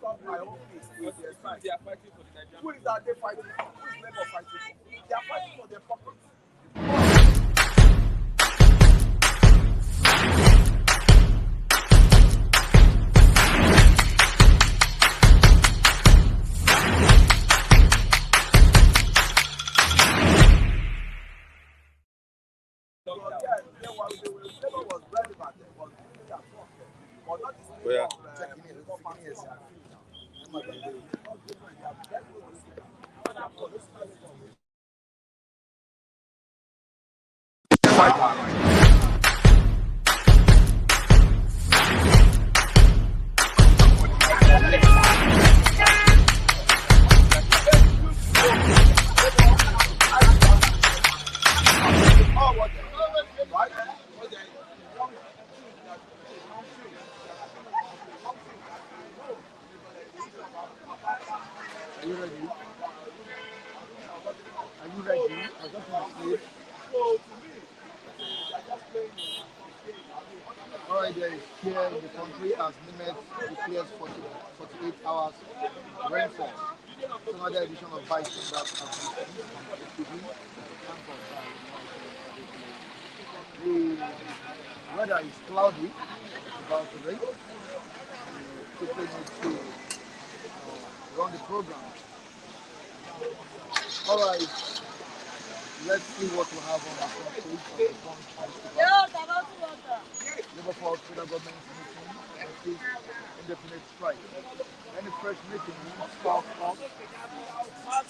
solve my own case with their side. They are fighting for the Nigerian. Who is that they fighting for? Who is Labour fighting for? They are fighting for their pockets. Yeah. Alright, there is here in the country as NIMET declares 48 hours rainfall. It's another edition of Wike that has been the weather is cloudy, about to rain. We quickly need to run the program. Alright, let's see what we have on the front page of the front Liverpool federal government meeting and seek indefinite strike. Any fresh meeting will start off.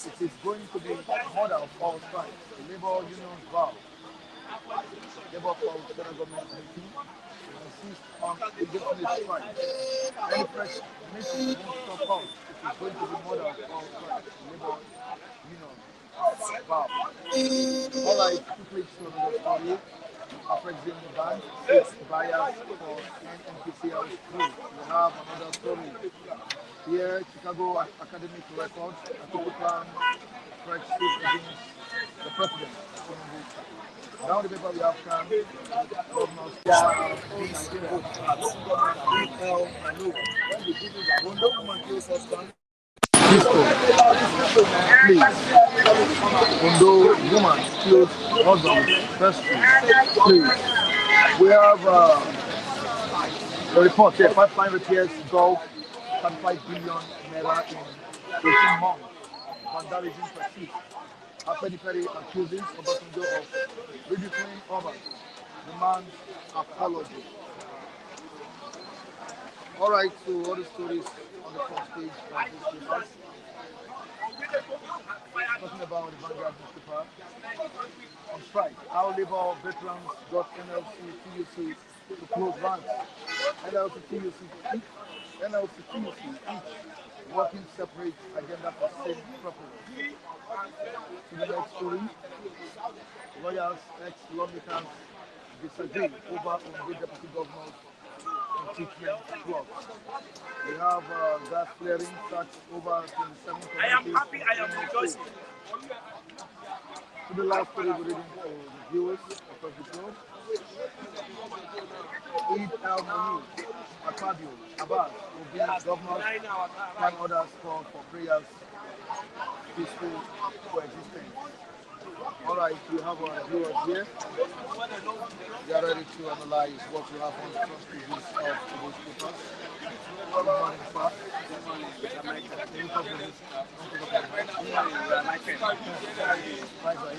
It is going to be mother of all strikes. The Labour Union vow. Liverpool federal government meeting insist on indefinite strike. Any fresh meeting won't stop us. It is going to be mother of all strikes. Labour Union vow. Alright, quickly to another story. After examining the bank, 6 buyers for NNPCL crew. We have another story. Here, Chicago academic records, a typical fresh suit against the president. Now the paper we have come, governors, please. Ondo woman killed husband first please. We have the report here, pipeline repairs Gulf 35 billion naira in 18 months. Vandalism persists. After the Perry accuses Obasanjo of ridiculing Oban, demands apology. Alright, so all the stories on the front page of this paper. Talking about the Vanguard newspaper on strike. How Labour veterans got NLC TUC to close ranks. NLC TUC each working separate agenda for same purpose. To the next story, lawyers, ex-lawmakers disagree over on the deputy governor's impeachment plot. We have gas flaring such over 27 communities. I am happy, I am rejoicing. To the last story we're reading for the viewers across the globe. Eid al-Mani, Akabio, Abbas, Obi, governors, and others call for prayers, peaceful coexistence. Alright, we have our viewers here. They are ready to analyze what we have on the front pages of today's paper. Good morning, sir.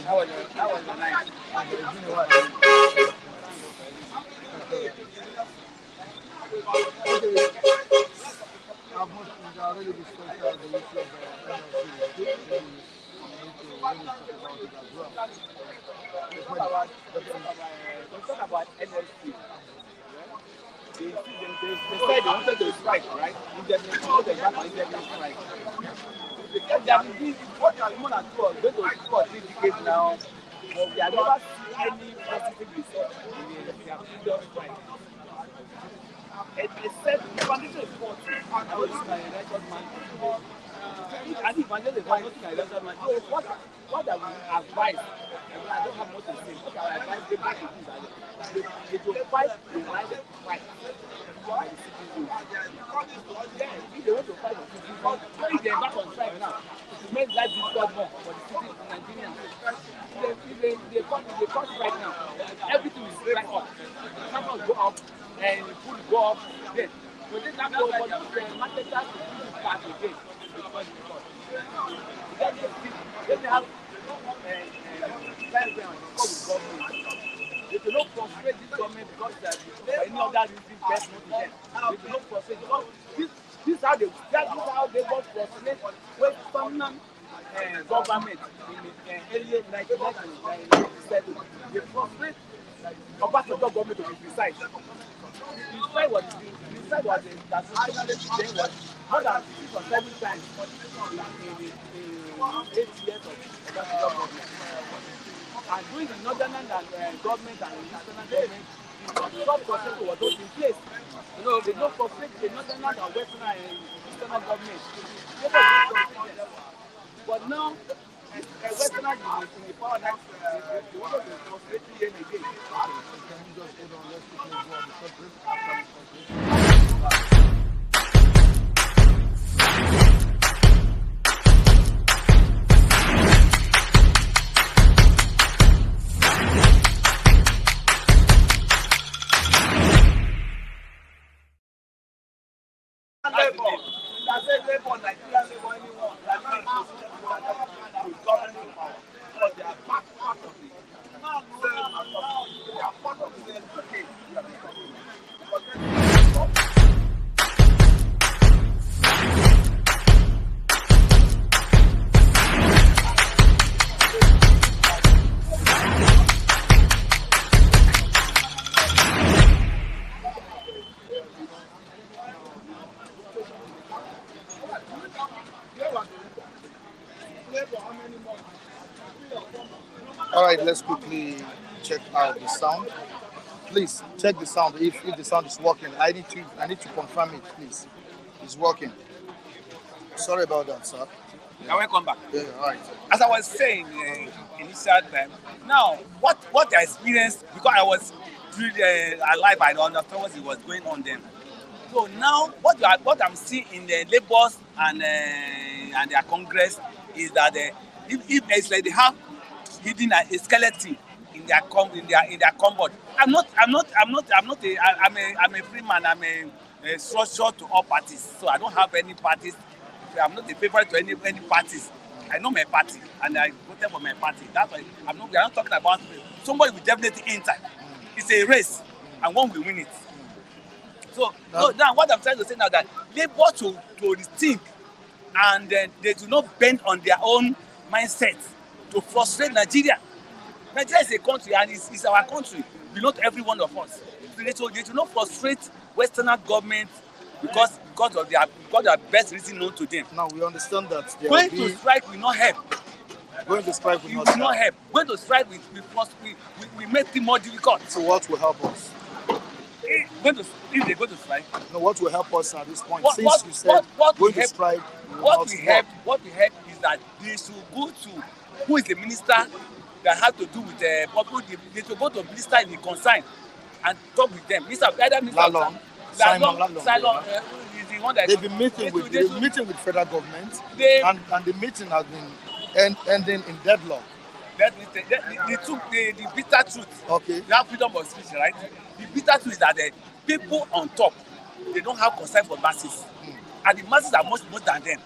How are you? How was your night? It's been a while. I've already discussed the issue of the NLC. Let's talk about NLC. They said they wanted to strike, right? Indefinite strike. They have been doing what they are more than 2 or 3 decades now, but we have never seen any positive result in their freedom strike. And they said the foundation is 40, and that was my election man. I think foundation is not my election man. So what I will advise, I don't have much to say, what I will advise people to do is that they will fight the right fight. If they want to fight the Because when they embark on strike now, it makes life difficult more for the citizens in Nigeria. If they cut strike now, everything will strike up. Transport go up and food go up. Then so this now go for the marketers to do this part again. Then they have time frame before we government. They do not frustrate this government because for any other reason best known to them. They do not frustrate because this is how they got frustrate with permanent government in early 1997. They frustrate Obasanjo government to be precise. The strike was that was more than 6 or 7 times in 8 years of Obasanjo government. And during the northern government and the eastern government, the sub-processor was not in place. You know, they don't frustrate the northern and western and eastern government. But now, western is in the power that they want to frustrate them again. Can you just hold on? Let's quickly go on the subject after the subject. All right, let's quickly check out the sound. Please check the sound. If the sound is working, I need to confirm it. Please, it's working. Sorry about that, sir. Now welcome back. Yeah, all right. As I was saying initial time, now what I experienced because I was really alive, I don't understand what was going on then. So now what I'm seeing in the Labours and their Congress is that if it's like they have hidden a skeleton in their cupboard. I'm a free man. I'm a structure to all parties. So I don't have any parties. I'm not a favorite to any parties. I know my party and I voted for my party. That's why we are not talking about somebody will definitely enter. It's a race and one will win it. So now what I'm trying to say now that Labour to rethink and they do not bend on their own mindset to frustrate Nigeria. Nigeria is a country and it's our country. We not every one of us. So they do not frustrate Western government because of their best reason known to them. Now we understand that going to strike will not help. Going to strike will not help. Going to strike we make things more difficult. So what will help us? If they go to strike. No, what will help us at this point? Since you said going to strike, what will help is that they should go to who is the minister that has to do with public. They should go to minister in the concern and talk with them. Minister Lalong is the one that they've been meeting with federal government, and the meeting has been ending in deadlock. They took the bitter truth. Okay. They have freedom of speech, right? The bitter truth is that the people on top, they don't have concern for masses. And the masses are much more than them.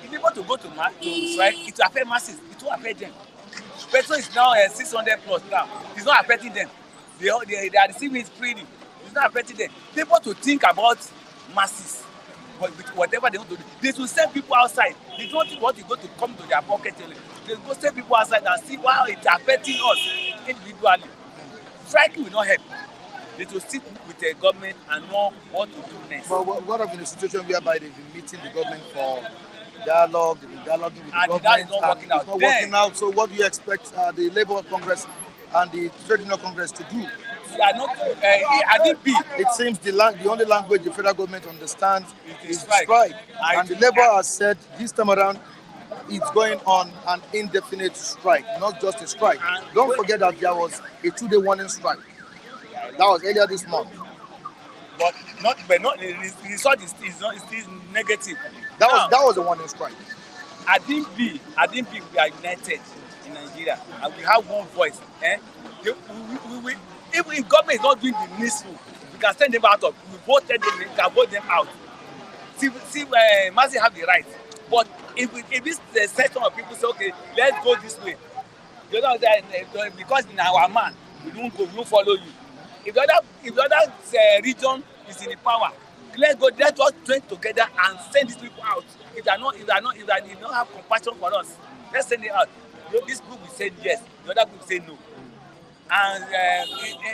If they want to go to strike, it will affect masses. It will affect them. Petrol is now 600 plus now. It's not affecting them. They are receiving it freely. It's not affecting them. They want to think about masses. Whatever they want to do. They should send people outside. They don't want to go to come to their pocket. They go send people outside and see how it's affecting us individually. Striking will not help. They should sit with the government and know what to do next. But what of in a situation whereby they've been meeting the government for dialogue, they've been dialoguing with the government, that is not working out. It's not working out. So what do you expect the Labour Congress and the Trade Union Congress to do? It seems the only language the federal government understands is strike. And the Labour has said this time around it's going on an indefinite strike, not just a strike. Don't forget that there was a 2-day warning strike. That was earlier this month. But the result is still negative. That was the one in strike. I think we are united in Nigeria and we have one voice. If government is not doing the needful, we can send them out of. We voted them, we can vote them out. Mercy have the right. But if this section of people say, okay, let's go this way, the other because in our man, we won't follow you. If the other region is in the power, let's all join together and send these people out. If they don't have compassion for us, let's send them out. This group will say yes, the other group will say no. And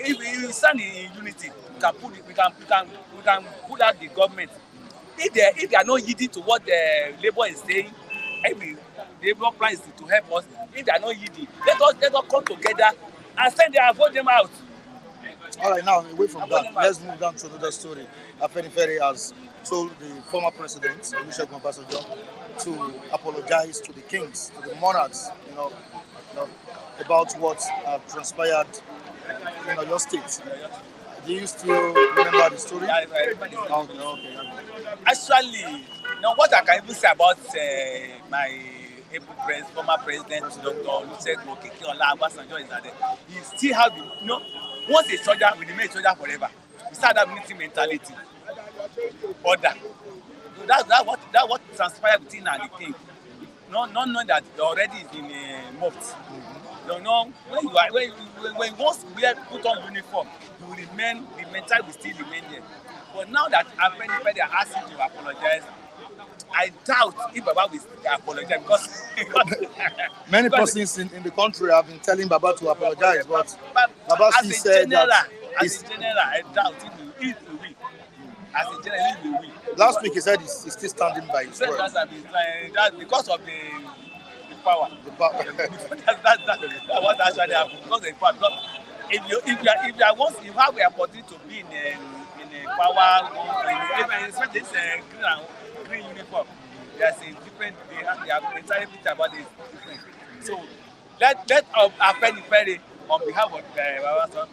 if we stand in unity, we can pull out the government. If they are not yielding to what the Labour is saying, the Labour plan is to help us. If they are not yielding, let us come together and send them and vote them out. All right, now away from that, let's move down to another story. Afenifere has told the former president, Olusegun Obasanjo, to apologize to the kings, to the monarchs, about what transpired in your state. Do you still remember the story? Yeah, I remember the story. Okay. Actually, what I can even say about my former president, Dr. Olusegun Obasanjo, is that he still have once a soldier, we remain a soldier forever. We start that military mentality, order. So that's what transpired between and the king. Not knowing that already is in moved. When once we put on uniform, you will remain, the mentality will still remain there. But now that Afenifere are asking to apologize, I doubt if Baba will apologize because many persons in the country have been telling Baba to apologize, but Baba still said that. As a general, I doubt if he will. As a general, he will. Last week he said he's still standing by his word. That's because of the power. That's what actually happened. Because of the power. Because if you have the opportunity to be in a power, especially this green uniform, there's a different. They have entirely bit about this different. So let Afenifere on behalf of Babasan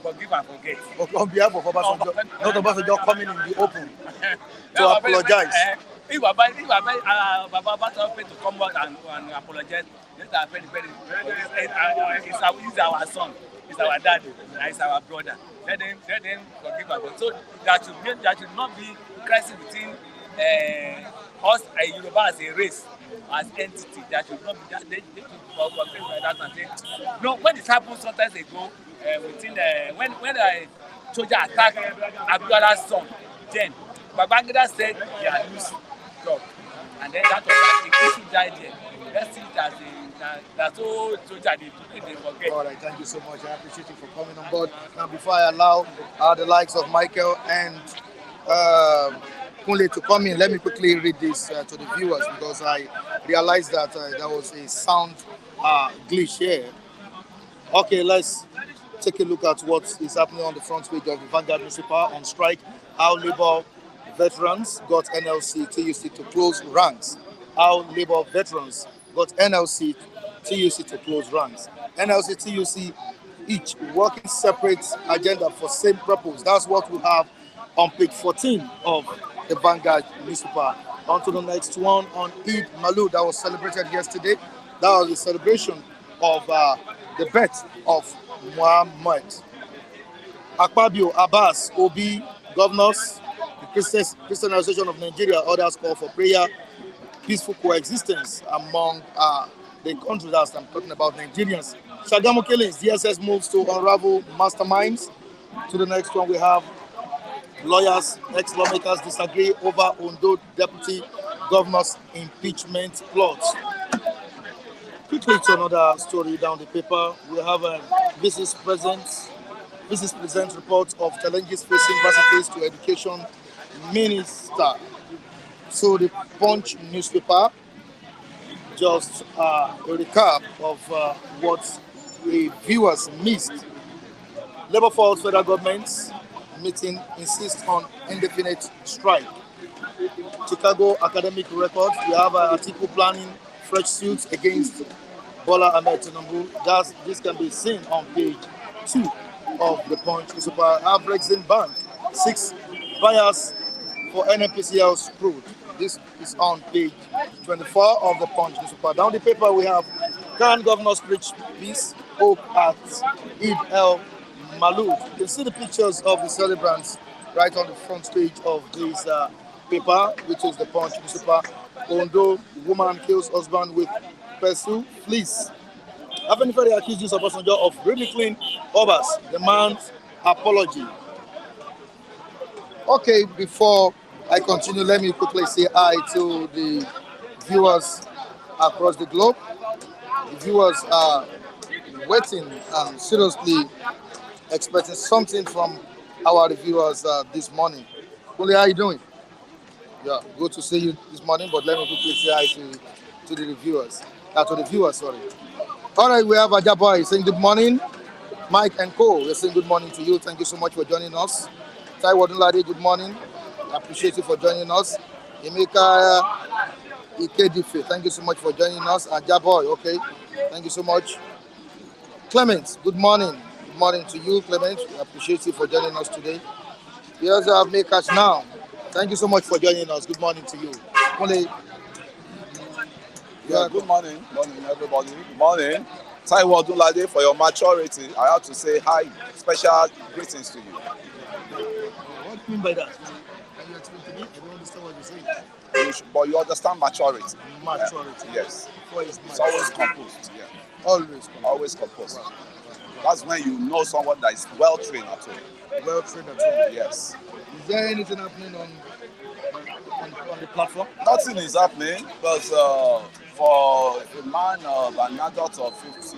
forgive and forget. On behalf of Obasanjo, not Obasanjo coming in the open to apologize. If Baba Babasan to come out and apologize, let Afenifere. He's our son, he's our dad, and he's our brother. Let them forgive and forget. So that should not be crisis between us and Yoruba as a race, as entity. That should not be that. They should forget like that and say, no. When it happened sometimes ago, when a soldier attacked Abiola's son, then Babangida said he had used job, and then that was the issue died there. Let's see that's all soldier they forget. All right, thank you so much. I appreciate you for coming on board. Now, before I allow the likes of Michael and Kunle to come in, let me quickly read this to the viewers because I realized that there was a sound glitch here. Okay, let's take a look at what is happening on the front page of the Vanguard newspaper on strike. How Labour veterans got NLC TUC to close ranks. How Labour veterans got NLC TUC to close ranks. NLC TUC each working separate agenda for same purpose. That's what we have on page 14 of the Vanguard newspaper. On to the next one on Eid Maulud that was celebrated yesterday. That was a celebration of the birth of Muhammad. Akpabio, Abbas, Obi, governors, the Christian Association of Nigeria, others call for prayer, peaceful coexistence among the countries that I'm talking about, Nigerians. Shagamu killings, DSS moves to unravel masterminds. To the next one, we have lawyers, ex-lawmakers disagree over Ondo deputy governor's impeachment plot. Quickly to another story down the paper, we have a business present report of challenges facing varsities to education minister. So the Punch newspaper, just a recap of what the viewers missed. Labour Force federal government meeting insists on indefinite strike. Chicago academic records, we have an article planning fresh suits against Bola Ahmed Tinubu. This can be seen on page 2 of the Punch newspaper. Brexit Bank, 6 buyers for NNPCL's crude. This is on page 24 of the Punch newspaper. Down the paper we have current governor's speech, peace, hope at Eid El Malud. You can see the pictures of the celebrants right on the front page of this paper, which is the Punch newspaper. Ondo, woman kills husband with pursue, fleece. Afenifere accuses Obasanjo of ridiculing Obas. The man's apology. Okay, before I continue, let me quickly say hi to the viewers across the globe. The viewers are waiting and seriously expecting something from our reviewers this morning. Kule, how you doing? Yeah, good to see you this morning, but let me quickly say hi to the reviewers. To the viewers, sorry. All right, we have Ajaboy saying good morning. Mike and Co, we're saying good morning to you. Thank you so much for joining us. Taiwo Dunlade, good morning. I appreciate you for joining us. Emeka Ikedife, thank you so much for joining us. Ajaboy, okay, thank you so much. Clement, good morning. Good morning to you, Clement. I appreciate you for joining us today. We also have Makers now. Thank you so much for joining us. Good morning to you. Kule. Yeah, good morning. Morning, everybody. Good morning. Taiwo Dunlade, for your maturity, I have to say hi. Special greetings to you. What do you mean by that? Can you explain to me? I don't understand what you're saying. But you understand maturity. Maturity. Yes. It's always composed. Yeah. Always composed. Always composed. That's when you know someone that is well trained at all. Well trained at all. Yes. Is there anything happening on the platform? Nothing is happening because for a man of an adult of 50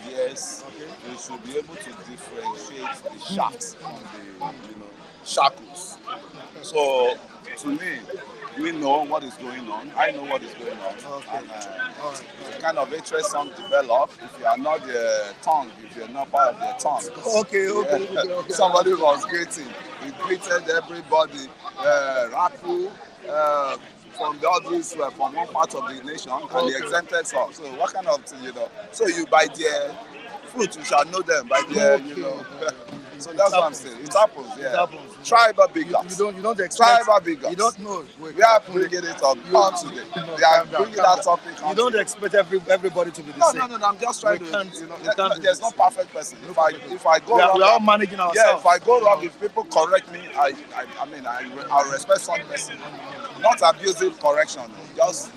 years, you should be able to differentiate the shafts from the shackles. So to me, we know what is going on. I know what is going on. Okay. And the kind of hatred some develop, if you are not the tongue, if you're not part of the tongue. Okay. Somebody was greeting. He greeted everybody. Rapu, from the others from one part of the nation, and they exempted some. So what kind of thing, So you by their fruit, you shall know them by their, So that's what I'm saying. It happens, yeah. It happens. Tribal bigots. You don't expect. Tribal bigots. You don't know. We are bringing it up on today. We are bringing that topic on. You don't expect everybody to be the same. No. I'm just trying to. There's no perfect person. If I go we wrong, we are all managing ourselves. yeah. If I go wrong, if people correct me, I respect some person. Not abusive correction, just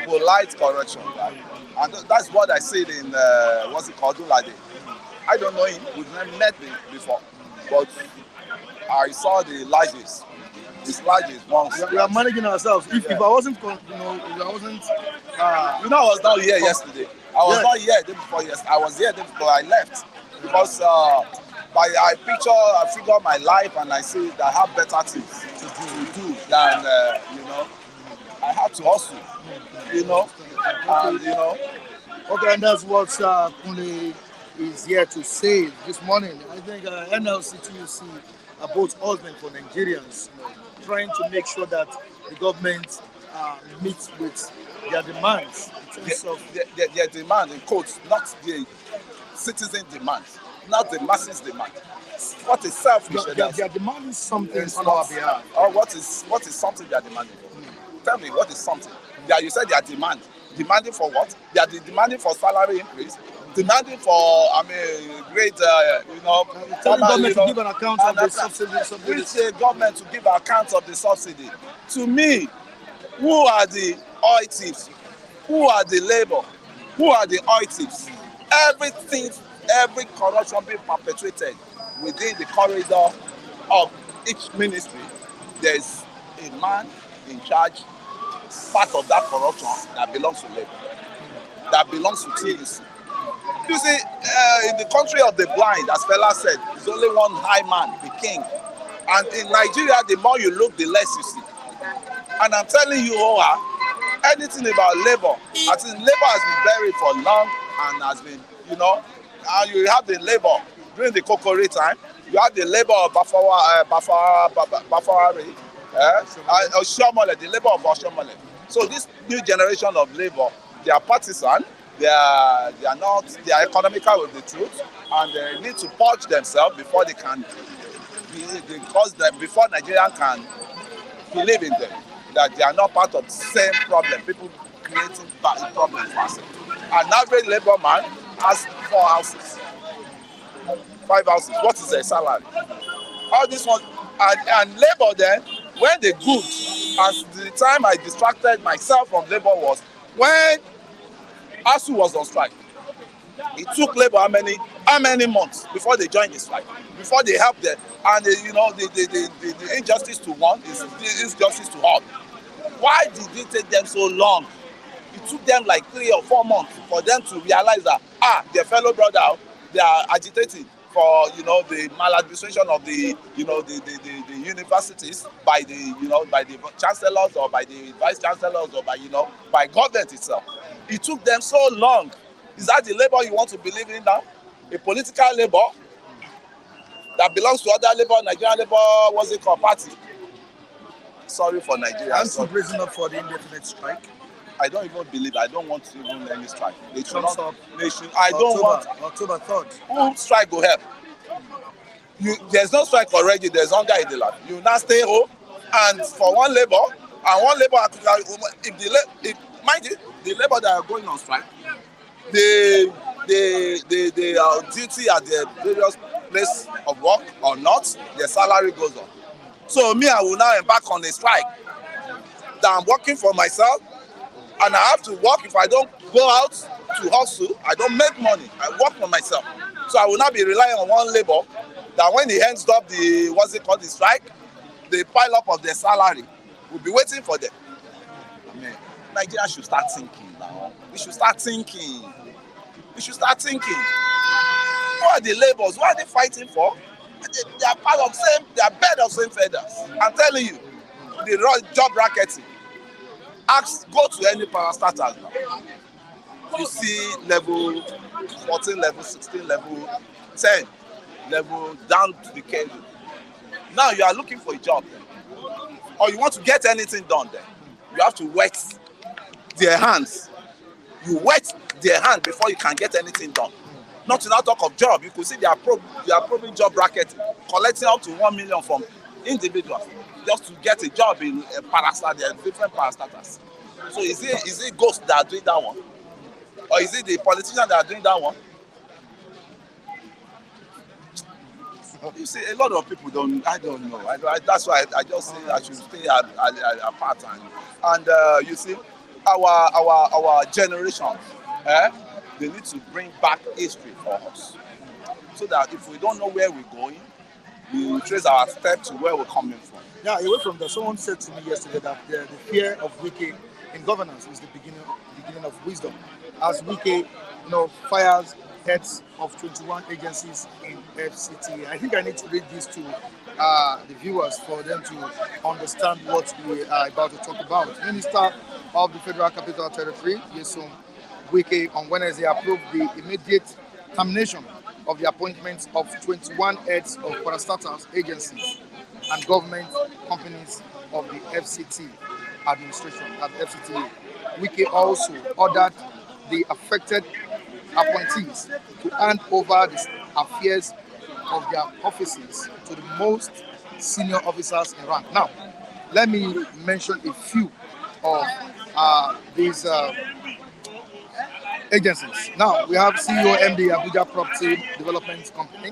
polite correction. Right? And that's what I said in what's it called, Dunlade. I don't know him. We've never met him before, but I saw the largest. This largest once. We are managing ourselves. If I wasn't, I was not here yesterday. I was not here the day before yesterday. I was here the day before I left because I figure my life and I see that I have better things to do than I had to hustle. Okay, and that's what Kunle is here to say this morning. I think NLC are both husband for Nigerians, trying to make sure that the government meets with their demands in terms of their demand in quotes, not the citizen demand, not the masses demand. What is selfish? They are demanding something on our behalf. Or what is something they are demanding for? Tell me, what is something? You said they are demanding for what? They are demanding for salary increase, demanding for great government to give an account of the subsidy. Which government to give account of the subsidy? To me, who are the oil thieves? Who are the labor? Who are the oil thieves? Every corruption being perpetrated within the corridor of each ministry, there's a man in charge, part of that corruption that belongs to labor, that belongs to TUC. You see, in the country of the blind, as Fela said, there's only one high man, the king. And in Nigeria, the more you look, the less you see. And I'm telling you, anything about labor, I think labor has been buried for long and has been, you have the labor during the Kokore time, you have the labor of Bafawari, Oshomole, the labor of Oshomole. So this new generation of labor, they are partisan, they are economical with the truth, and they need to purge themselves before they can, before Nigerians can believe in them. that they are not part of the same problem. People creating problems for themselves. An average labor man has 4 houses, 5 houses. What is their salary? All this one, and labor then, when they good, as the time I distracted myself from labor was when ASU was on strike. It took labor how many months before they joined the strike, before they helped them, and the injustice to one is the injustice to all. Why did it take them so long? It took them like 3 or 4 months for them to realize that their fellow brother, they are agitating for the maladministration of the the universities by the chancellors or by the vice chancellors or by government itself. It took them so long. Is that the labor you want to believe in now? A political labor that belongs to other labor, Nigerian labor, what's it called, party? Sorry for Nigeria. I'm still raising up for the indefinite strike. I don't even believe. I don't want even any strike. They should Comes not. up They should. I don't want. October 3rd. Who strike will help? There's no strike already. There's hunger in the land. You now stay home, and for one labor, if mind you, the labor that are going on strike, they are duty at their various place of work or not, their salary goes on. So me, I will now embark on a strike that I'm working for myself, and I have to work. If I don't go out to hustle, I don't make money. I work for myself. So I will not be relying on one labor that when he ends up the strike, the pile up of their salary will be waiting for them. I mean, Nigeria should start thinking now. We should start thinking. Who are the laborers? What are they fighting for? They are part of they are bed of same feathers. I'm telling you, the job racketing. Go to any parastatals now. You see level 14, level 16, level 10, level down to the cable. Now you are looking for a job then. Or you want to get anything done then. You have to wet their hands. You wet their hand before you can get anything done. Not to now talk of job. You could see they are probing job bracket, collecting up to 1 million from individuals just to get a job in a parastat. There are different parastatals. So is it ghosts that are doing that one? Or is it the politicians that are doing that one? You see, a lot of people I don't know. That's why I just say I should stay apart. And you see, our generation, they need to bring back history for us, so that if we don't know where we're going, we trace our steps to where we're coming from. Yeah, away from that, someone said to me yesterday that the fear of Wike in governance is the beginning of wisdom. As Wike, fires heads of 21 agencies in FCT. I think I need to read this to the viewers for them to understand what we are about to talk about. Minister of the Federal Capital Territory, Nyesom Wike, on Wednesday approved the immediate termination of the appointments of 21 heads of parastatals agencies and government companies of the FCT administration at FCT. Wike also ordered the affected appointees to hand over the affairs of their offices to the most senior officers in rank. Now, let me mention a few of these agencies. Now, we have CEO MD Abuja Property Development Company.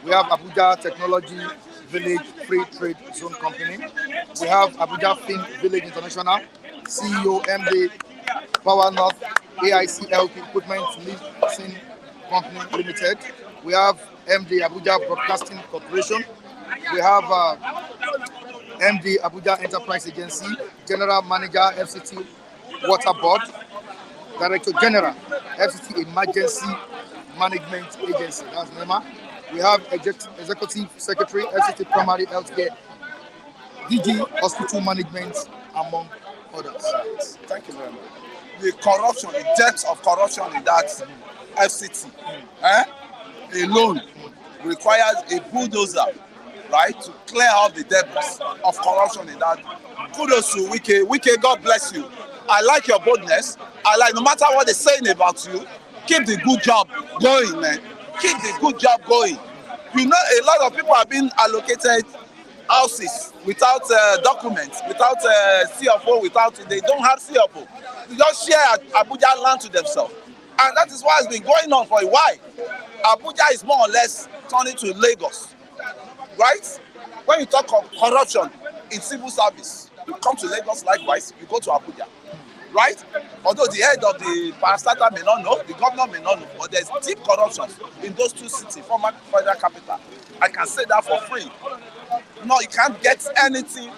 We have Abuja Technology Village Free Trade Zone Company. We have Abuja Fin Village International. CEO MD Power North AICLP Equipment Leasing Company Limited. We have MD Abuja Broadcasting Corporation. We have MD Abuja Enterprise Agency, General Manager FCT Water Board, Director General FCT Emergency Management Agency, that's NEMA. We have Executive Secretary FCT Primary Healthcare, DG Hospital Management, among others. Thank you very much. The corruption, the depth of corruption in that FCT alone requires a bulldozer, right, to clear out the depths of corruption in that. Kudos to Wike. Wike, God bless you. I like your boldness. No matter what they're saying about you, keep the good job going, man. Keep the good job going. A lot of people have been allocated houses without documents, without CFO, they don't have CFO. They just share Abuja land to themselves. And that is what has been going on for a while. Abuja is more or less turning to Lagos, right? When you talk of corruption in civil service, you come to Lagos likewise, you go to Abuja, right? Although the head of the parastatal may not know, the governor may not know, but there's deep corruption in those two cities, former federal capital. I can say that for free. No, you can't get anything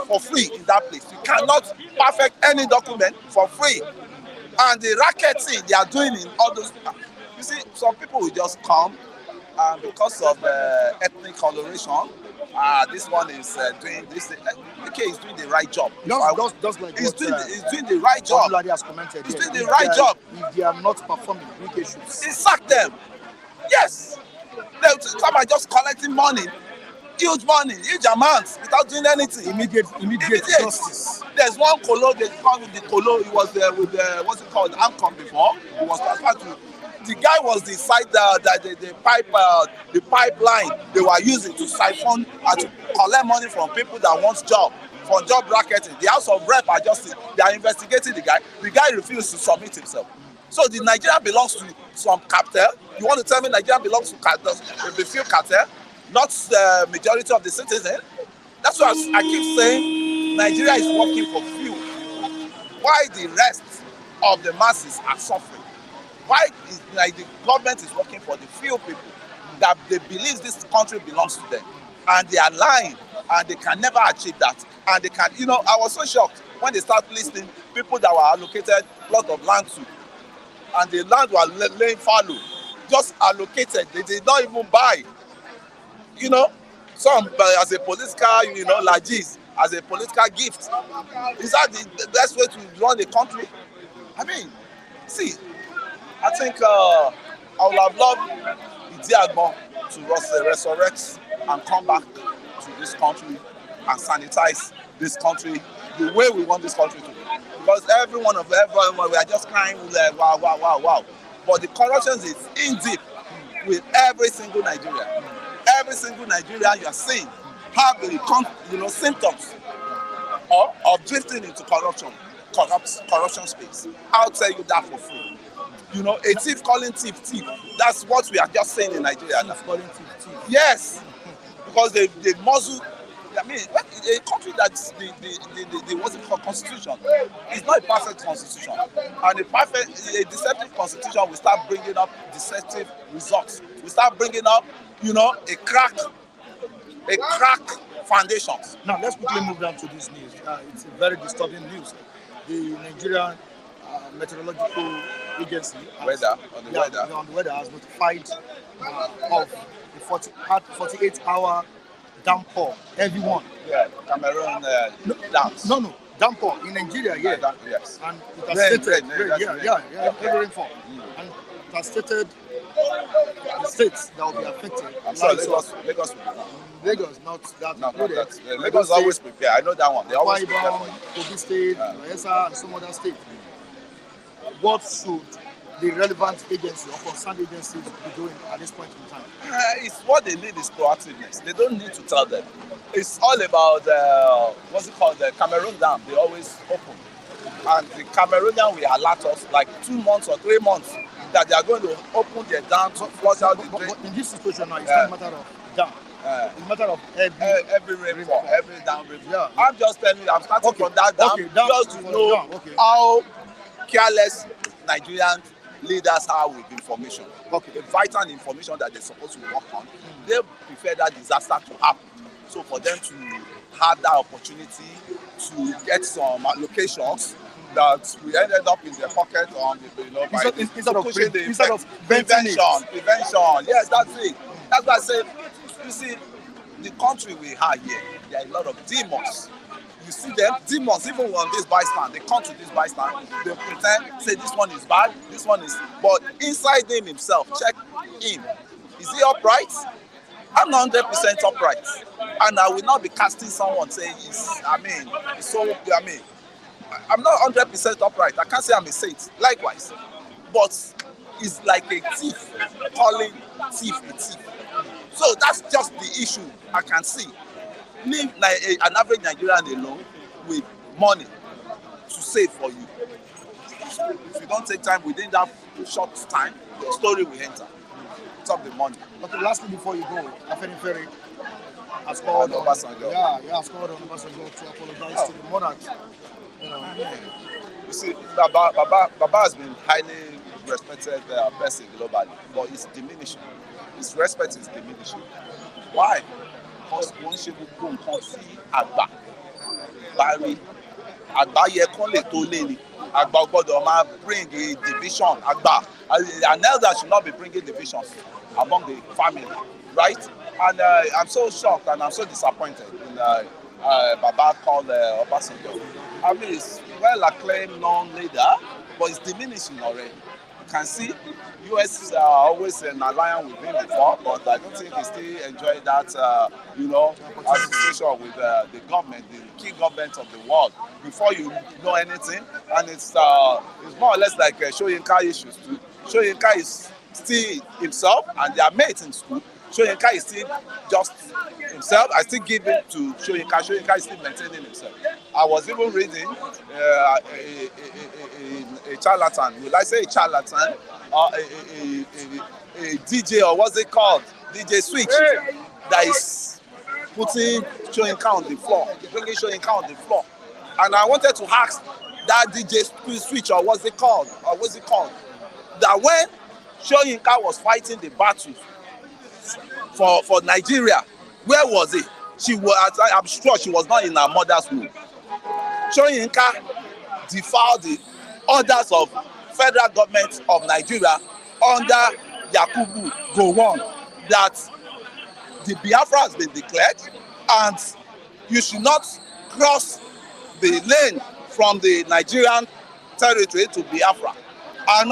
for free in that place. You cannot perfect any document for free. And the racketing they are doing in all those, you see, some people will just come and because of ethnic coloration, this one is doing this. Okay, he's doing the right job. Just like he's doing the right job. Has commented. He's doing the right job. If they are not performing, they should sack them. Yes, they come and just collecting money. Huge money, huge amounts, without doing anything. Immediate justice. There's one colo, they come with the colo, he was with what's it called, Ancom before. He was transferred to, the guy was the side, the pipeline they were using to siphon and to collect money from people that want job, for job bracketing. The House of Rep are just, they are investigating the guy. The guy refused to submit himself. So the Nigeria belongs to some cartel. You want to tell me Nigeria belongs to the few cartel? Not the majority of the citizens. That's why I keep saying Nigeria is working for few. Why the rest of the masses are suffering? Why is the government is working for the few people that they believe this country belongs to them, and they are lying, and they can never achieve that. And they can, I was so shocked when they start listing people that were allocated plot of land to, and the land was laying fallow, just allocated. They did not even buy. Some as a political, lagis, as a political gift. Is that the best way to run a country? I mean, see, I think I would have loved Idiagbon to resurrect and come back to this country and sanitize this country the way we want this country to be. Because everyone, we are just crying, wow, wow, wow, wow. But the corruption is in deep with every single Nigerian. Every single Nigerian you are seeing have the symptoms of drifting into corruption space. I'll tell you that for free. A thief calling thief. That's what we are just saying in Nigeria now. Calling thief. Yes, because they muzzle. I mean, a country that's the what's it called, constitution is not a perfect constitution, and a deceptive constitution will start bringing up deceptive results. We start bringing up, a crack foundations. Now let's quickly move down to this news. It's a very disturbing news. The Nigerian Meteorological Agency on the weather has notified of a 48-hour downpour. Everyone. Yeah, Cameroon dams. No, downpour in Nigeria. Yeah. Yes. And it has stated. Heavy rainfall. And it has stated the states that will be affected. I'm sorry, Lagos will be Lagos, not that. No, not that. Lagos always prepare. I know that one. They always prepare. Kogi State, Bayelsa, and some other states. What should the relevant agency or concerned agencies be doing at this point in time? It's what they need is proactiveness. They don't need to tell them. It's all about the Cameroon Dam. They always open, and the Cameroonian will alert us like 2 months or 3 months that they are going to open their dam to flush out the drain. But in this situation now, it's not a matter of dam. It's a matter of every rainfall, every dam rainfall. Yeah. I'm just telling you, I'm starting from that dam just to know how careless Nigerian leaders are with information. The vital information that they're supposed to work on, they prefer that disaster to happen. So for them to have that opportunity to get some allocations that we ended up in their pocket on instead of prevention. Yes, that's it. That's why I say, you see, the country we have here, there are a lot of demons. You see them, demons, even on this bystand, they come to this bystand, they pretend, say this one is bad, this one is, but inside him himself, check him. Is he upright? I'm not 100% upright. And I will not be casting someone saying, I'm not 100% upright. I can't say I'm a saint, likewise. But it's like a thief calling thief a thief. So that's just the issue I can see. leave an average Nigerian alone with money to save for you. If you don't take time within that short time, the story will enter. It's of the money. Okay, lastly, before you go, Afenifere has called on Obasanjo. Yeah, he has called on Obasanjo to apologize to the monarch. You know, You see, Baba has been highly respected person globally, but it's diminishing. His respect is diminishing. Why? Because wọ́n ṣe gbogbo nǹkan tí àgbà bá rí. Àgbà yẹ kán lè tó lé ni. Àgbà ò gbọ́dọ̀ máa bring a division. Àgbà, an elder should not be bringing divisions among the family, right? And I'm so shocked and I'm so disappointed in Baba called Obasanjo. I mean, it's well-acclaimed non-leader, but it's diminishing already. You can see US are always in alliance with him before, but I don't think he still enjoy that, association with the government, the key government of the world. Before you know anything, and it's more or less like Soyinka issues too. Soyinka is still himself, and they are mates in school. Soyinka is still just himself. I still give it to Soyinka. Soyinka is still maintaining himself. I was even reading a charlatan. Will I say a charlatan? A DJ, or what's it called? DJ Switch, that is putting Soyinka on the floor, bringing Soyinka on the floor. And I wanted to ask that DJ Switch, or what's it called? That when Soyinka was fighting the battle for Nigeria, where was it? I'm sure she was not in her mother's womb. Soyinka defied the orders of federal government of Nigeria under Yakubu Gowon that the Biafra has been declared and you should not cross the lane from the Nigerian territory to Biafra. And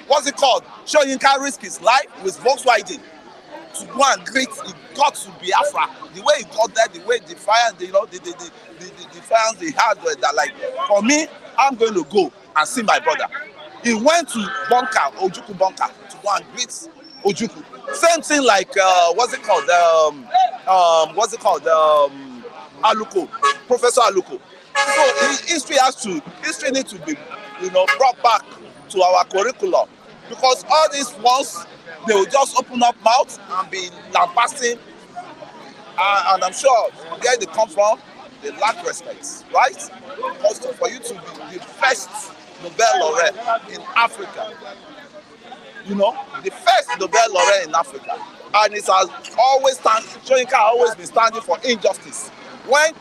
what's it called? Soyinka risked his life with Volkswagen to go and greet. He got to Biafra. The way he got there, the way defiant, the defiance they had, that like, for me, I'm going to go and see my brother. He went to Ojukwu bunker, to go and greet Ojukwu. Same thing like Aluko, Professor Aluko. So history needs to be, brought back to our curriculum, because all these ones, they will just open up mouth and be lambasting, and I'm sure where they come from, they lack respect, right? Because for you to be the first Nobel laureate in Africa, the first Nobel laureate in Africa, and it has always Soyinka has always been standing for injustice. When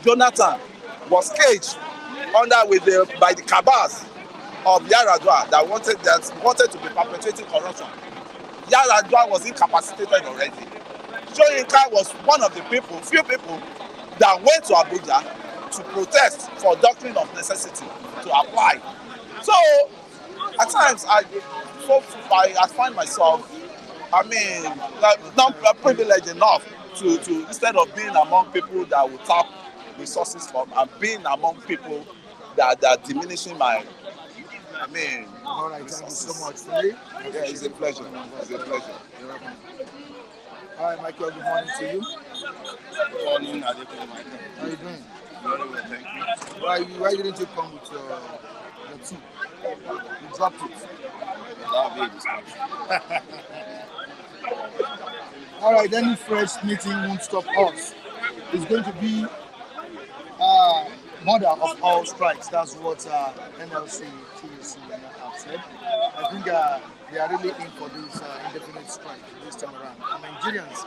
Jonathan was caged by the cabals of Yaradua that wanted to be perpetrating corruption, Yaradua was incapacitated already. Soyinka was one of the few people that went to Abuja to protest for doctrine of necessity to apply. So at times I find myself, not privileged enough to instead of being among people that will tap resources from, and being among people that are diminishing my all right, resources. thank you so much. Really? Yeah, it's a pleasure. It's a pleasure. You're welcome. All right, Michael, good morning to you. Good morning, Adekunle Michael. How are you doing? Very well, thank you. Why didn't you come with your tea? You dropped it. That'll be a discussion. All right, any fresh meeting won't stop us. It's going to be mother of all strikes. That's what NLC, TUC have said. I think they are really in for this indefinite strike this time around. Nigerians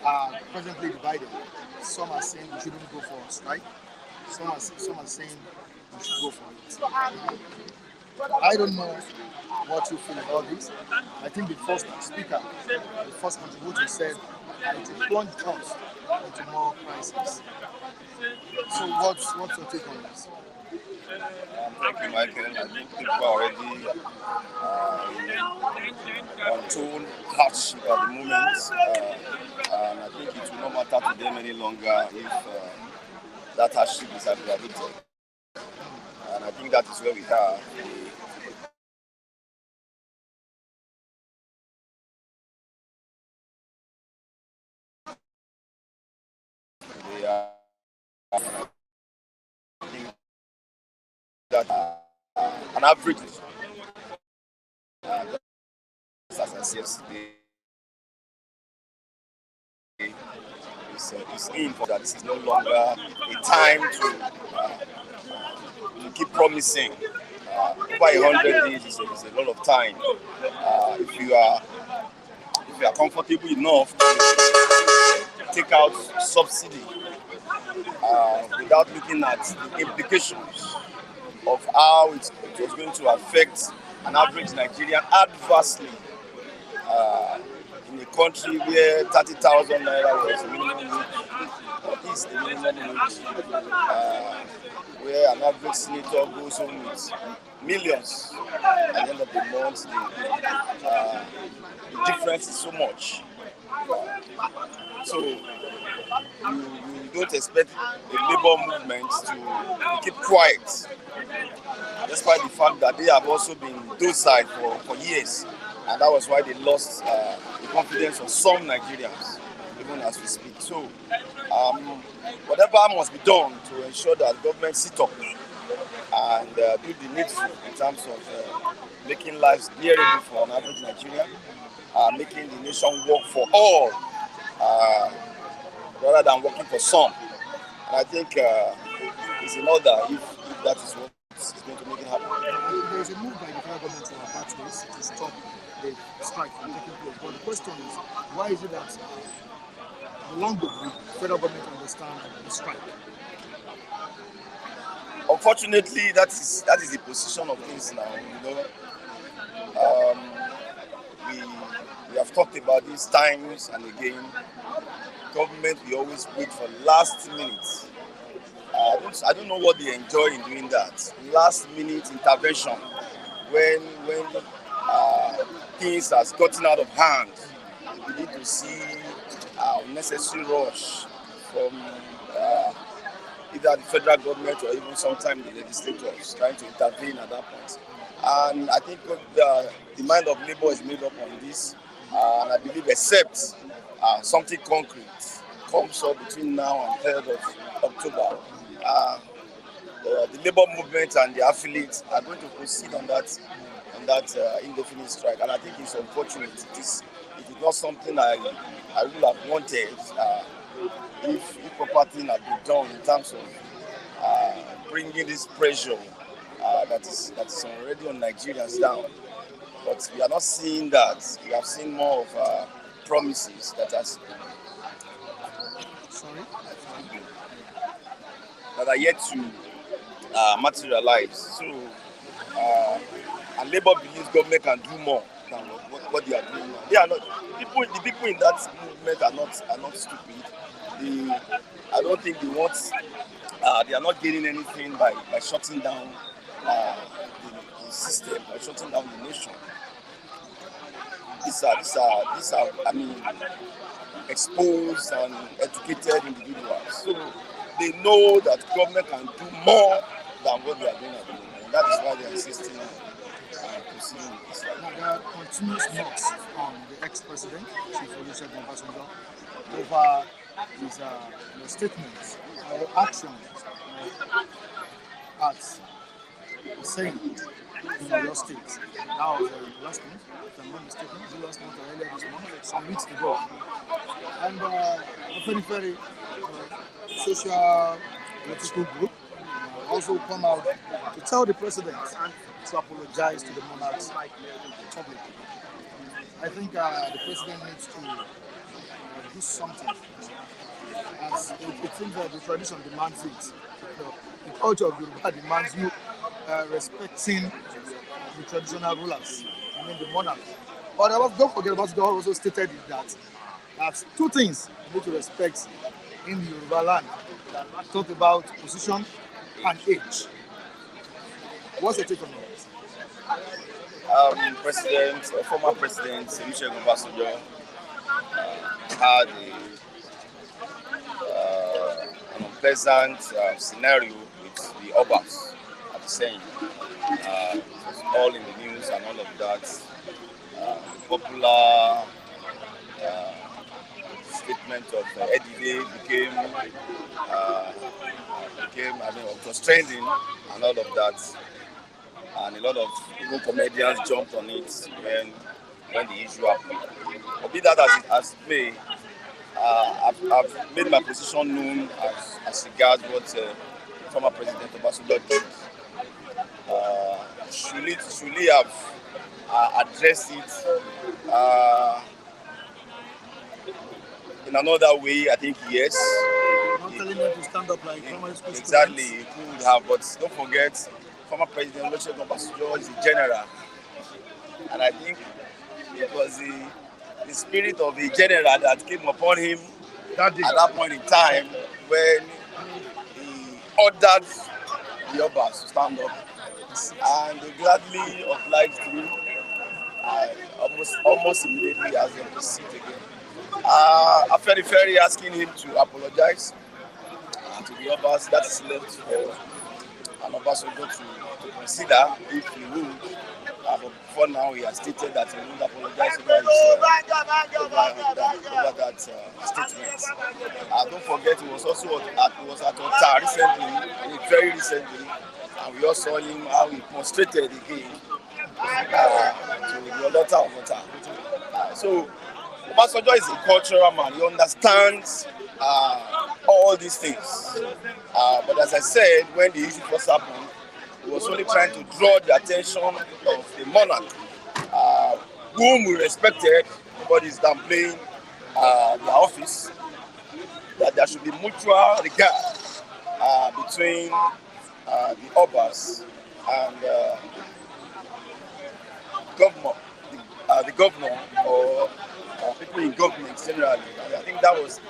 are presently divided. Some are saying we shouldn't go for a strike. Some are saying we should go for it. I don't know what you feel about this. I think the first speaker, the first contributor said that it will plunge us into more crisis. So what's your take on this? Thank you, Michael. I think people are already on tone hardship at the moment, and I think it will not matter to them any longer if that hardship is aggravated. And I think that is where we are. that an average, as I said yesterday, is in for that. This is no longer a time to keep promising. Over 100 days is a lot of time. If you are comfortable enough to take out subsidy without looking at the implications of how it was going to affect an average Nigerian adversely in a country where 30,000 naira was the minimum wage, or is the minimum wage, where an average senator goes home with millions at the end of the month. The difference is so much. So you don't expect the labor movement to keep quiet, despite the fact that they have also been docile for years, and that was why they lost the confidence of some Nigerians, even as we speak. So whatever must be done to ensure that government sit up and do the needful in terms of making lives bearable for an average Nigerian, making the nation work for all rather than working for some. And I think it's in order if that is what is going to make it happen. There is a move by the federal government to avert this, to stop the strike from taking place. But the question is, why is it that the long the federal government understand the strike? Unfortunately, that is the position of things now. We have talked about these times and again. Government will always wait for last minute. I don't know what they enjoy in doing that. Last minute intervention when things has gotten out of hand. We need to see unnecessary rush from either the federal government or even sometimes the legislators trying to intervene at that point. And I think the mind of Labour is made up on this, and I believe except something concrete comes up between now and 3rd of October, the Labour movement and the affiliates are going to proceed on that indefinite strike. And I think it's unfortunate. It is not something I would have wanted if proper thing had been done in terms of bringing this pressure that is already on Nigerians down. But we are not seeing that. We have seen more of promises that are yet to materialize. So, and Labour believes government can do more than what they are doing now. They are not. The people in that movement are not stupid. I don't think they want. They are not gaining anything by shutting down the system, by shutting down the nation. These are I mean, exposed and educated individuals. So they know that government can do more than what they are doing at the moment. And that is why they are insisting on proceeding with this. Now, there are continuous knocks on the ex-president, Chief Olusegun Obasanjo, over his statements or actions at saying in your state. That was last month, if I'm not mistaken, last month or earlier this month, some weeks ago. And a very social political group also come out to tell the president to apologize to the monarchs publicly. I think the president needs to do something, as it seems that the tradition demands it. The culture of Yoruba demands you respecting the traditional rulers, I mean the monarch. But don't forget about God also stated that two things you need to respect in the Yoruba land. Talk about position and age. What's your take on that? Former President Olusegun Obasanjo had an unpleasant scenario with the Obas at the saying. It was all in the news and all of that. The popular statement of Eddie it was trending and all of that. And a lot of even comedians jumped on it when the issue happened. But be that as it may, I've made my position known as regards what former President Obasanjo did. Should he have addressed it in another way? I think yes. Not telling them to stand up like primary school Exactly, students. he could have, but don't forget, former President Obasanjo is a general, and I think it was the spirit of a general that came upon him at that point in time when he ordered the Obas to stand up, and they gladly obliged him almost immediately as they sit again. After the ferry asking him to apologize to the Obas, that is left for an Obasanjo to consider if he would. But before now, he has stated that he would apologize over that statement. Don't forget, he was also at Ota recently, very recently, and we all saw him how he prostrated again to the Olota of Ota. So, Obasanjo is a cultural man. He understands all these things. But as I said, when the issue first happened, he was only trying to draw the attention of the monarch, whom we respected. Nobody is downplaying their office. That there should be mutual regard between the Obas and the governor or people in government generally. I think that was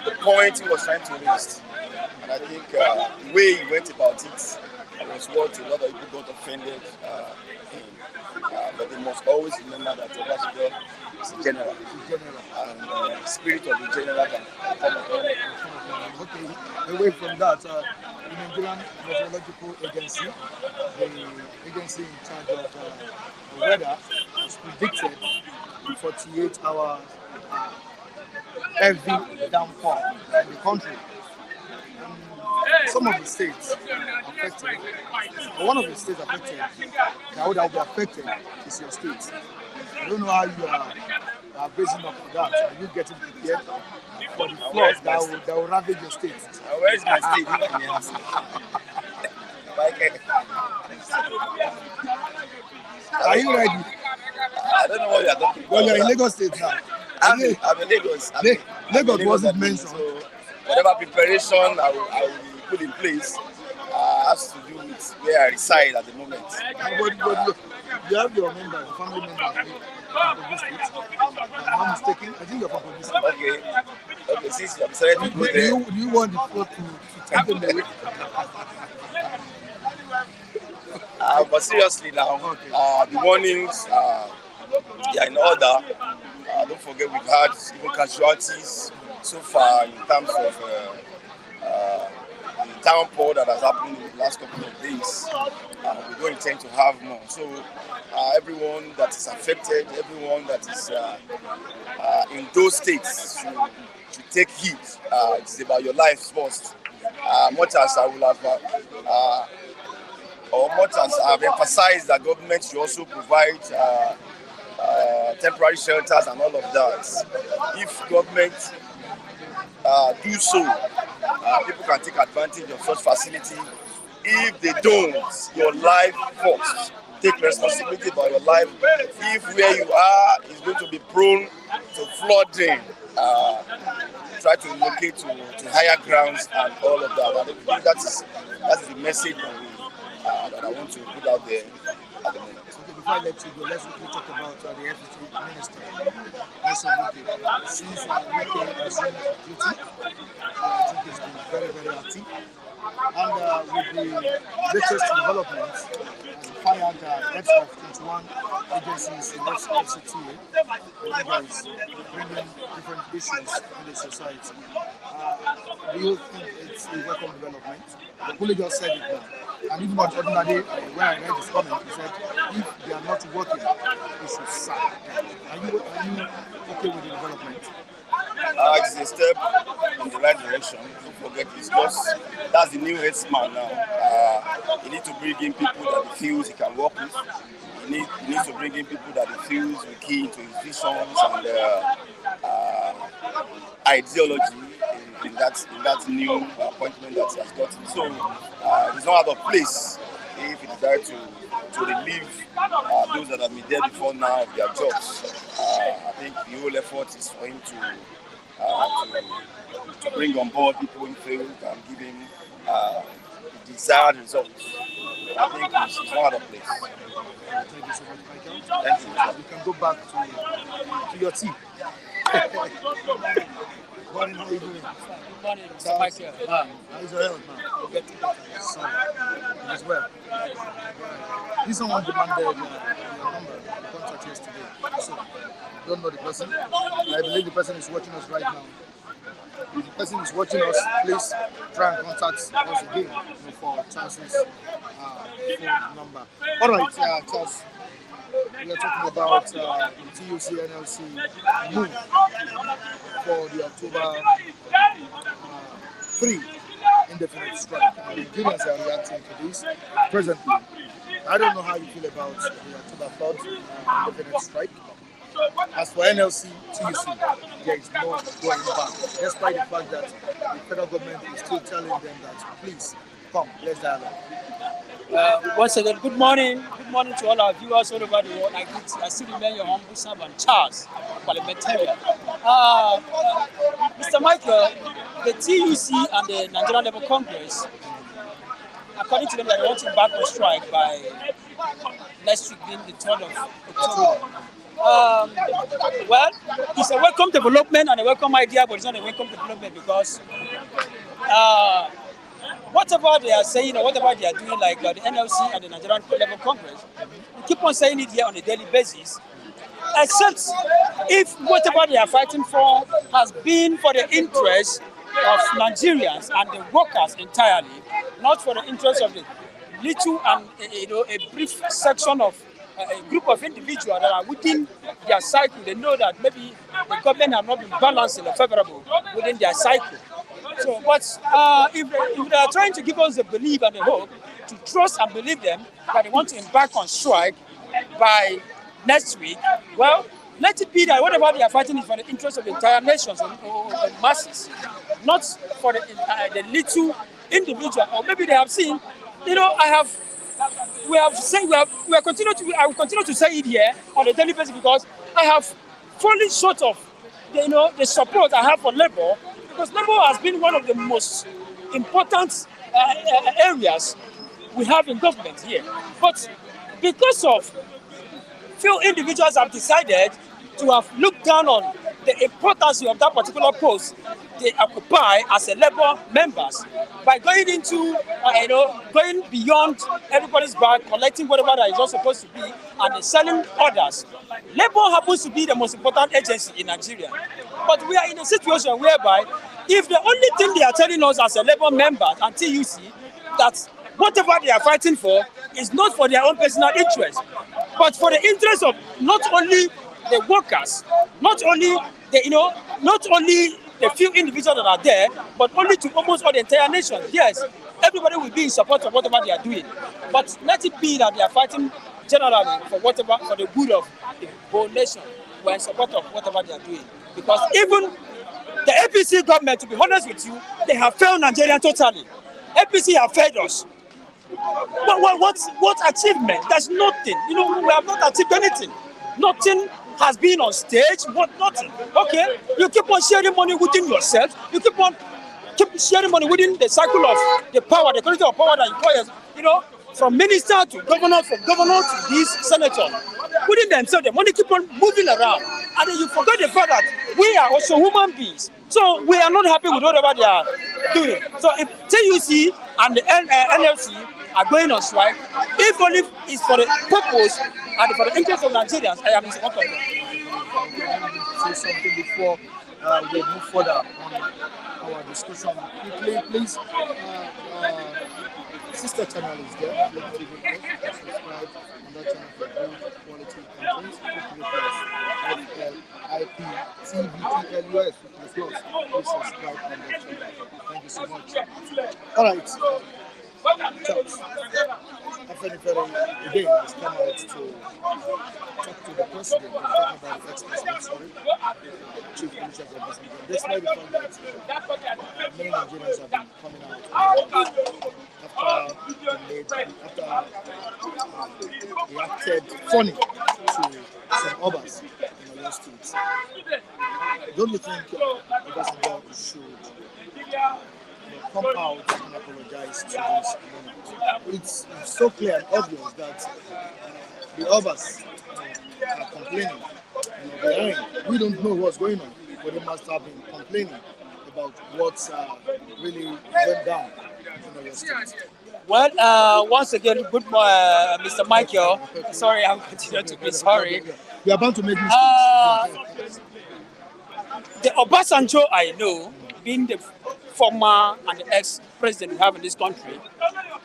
the point he was trying to raise. And I think the way he went about it was what a lot of people got offended in. But they must always remember that Obasanjo is a general. And the spirit of the general can come upon it. Okay, away from that, the Nigerian Meteorological Agency, the agency in charge of the weather, has predicted in 48 hours heavy downpour in the country. Some of the states affected, but one of the states affected, that would be affected, is your state. I don't know how you are basing up for that. Are you getting prepared for the floods that will ravage your state? Where is my state? Are you ready? I don't know what you are talking about. Well, you're in Lagos State now. I'm in Lagos. Lagos wasn't mentioned. So whatever preparation I will put in place has to do with where I reside at the moment. But you have your members, family members from Kogi State. If I'm not mistaken, I think you're from Kogi State. Okay, since you have decided to go there. Do you want the flood to take them away? But seriously now, the warnings are in order. Don't forget we've had even casualties so far in terms of the downpour that has happened in the last couple of days. We don't intend to have more. So everyone that is affected, everyone that is in those states should take heed. It's about your life first. Much as I will have much as I've emphasized that government should also provide temporary shelters and all of that. If government do so, people can take advantage of such facility. If they don't, your life first. Take responsibility for your life. If where you are is going to be prone to flooding, try to locate to higher grounds and all of that. I think that is the message that I want to put out there at the moment. Okay, before I let you go, let's quickly talk about the FCT minister, Mr. Wike. Since Wike has been duty, I think he's been very, very active. And with the latest developments, fired heads of 21 agencies in FCT, and is bringing different issues in the society. Do you think it's a welcome development? The Kule just said it now. And even on ordinary, when I read his comment, he said, if they are not working, they should sack. Are you okay with the development? It's a step in the right direction. Don't forget, that's the new headsman now. You need to bring in people that he feels he can work with. He needs to bring in people that he feels will key into his visions and ideology in that new appointment that he has gotten. So it's not out of place if he decides to relieve those that have been there before now of their jobs. I think the whole effort is for him to bring on board people in field and give him the desired results. I think it's not out of place. Thank you so much, Michael. Thank you. You can go back to your team. Morning, how are you doing? Good morning, Mr. Michael. How's your health, man? So, as well. This someone demanded your number, contact yesterday. So, don't know the person. I believe the person is watching us right now. If the person is watching us, please try and contact us again for Charles's phone number. All right, Charles. We are talking about the TUC NLC move for the October 3 indefinite strike. And the Nigerians are reacting to this presently. I don't know how you feel about the October 3rd indefinite strike. As for NLC, TUC, there is no going back, despite the fact that the federal government is still telling them that, please, come, let's dialogue. Once again, good morning. Good morning to all our viewers all over the world. I still remain your humble servant, Charles, parliamentarian. Mr. Michael, the TUC and the Nigerian Labour Congress, according to them, they want to back on strike by next week being the 3rd of October. Well, it's a welcome development and a welcome idea, but it's not a welcome development because whatever they are saying or whatever they are doing, like the NLC and the Nigerian Labour Congress, we keep on saying it here on a daily basis, except if whatever they are fighting for has been for the interest of Nigerians and the workers entirely, not for the interest of the little and a brief section of a group of individuals that are within their cycle. They know that maybe the government have not been balanced or favorable within their cycle. So, but if they are trying to give us the belief and the hope to trust and believe them that they want to embark on strike by next week, well, let it be that whatever they are fighting is for the interest of the entire nations or masses, not for the little individual. Or maybe they have seen, we will continue to say it here on a daily basis because I have fallen short of the support I have for Labour, because Labour has been one of the most important areas we have in government here. But because of few individuals have decided to have looked down on the importance of that particular post they occupy as a Labour members by going into, going beyond everybody's back, collecting whatever that is not supposed to be, and selling others. Labour happens to be the most important agency in Nigeria. But we are in a situation whereby if the only thing they are telling us as a Labour member and TUC, that whatever they are fighting for is not for their own personal interest, but for the interest of not only the workers, not only the few individuals that are there, but only to almost all the entire nation. Yes, everybody will be in support of whatever they are doing, but let it be that they are fighting generally for the good of the whole nation. We are in support of whatever they are doing, because even the APC government, to be honest with you, they have failed Nigeria totally. APC have failed us. What achievement? There's nothing. We have not achieved anything. Nothing has been on stage. Nothing. Okay, you keep on sharing money within yourself. You keep sharing money within the cycle of the power, the quality of power that you call, from minister to governor, from governor to these senators. Within themselves, the money keep on moving around, and then you forget the fact that we are also human beings. So we are not happy with whatever they are doing. So if TUC and the NLC are going on strike, if only it's for the purpose and for the interest of Nigerians, I am in support of them. Say something before we move further on our discussion. Quickly, please. sister channel is there. FCT+, subscribe on that channel for good quality content. FCT+, IPTVTLUS, please subscribe on that channel. Thank you so much. All right, Charles. FNFL again has come out to talk to the president and talk about the ex-president, Chief Minister of Obasanjo. Despite the fact that many Nigerians have been coming out after he acted funny to some Obas in Oyo State. Don't you think Obasanjo should come out and apologize to this moment? It's so clear and obvious that the Obas are complaining. We don't know what's going on, but they must have been complaining about what's really went down in Oyo State. Well, once again, good morning, Mr. Michael. Sorry, I'm continuing to be sorry. We are bound to make mistakes. The Obasanjo I know, being the former and the ex-president we have in this country,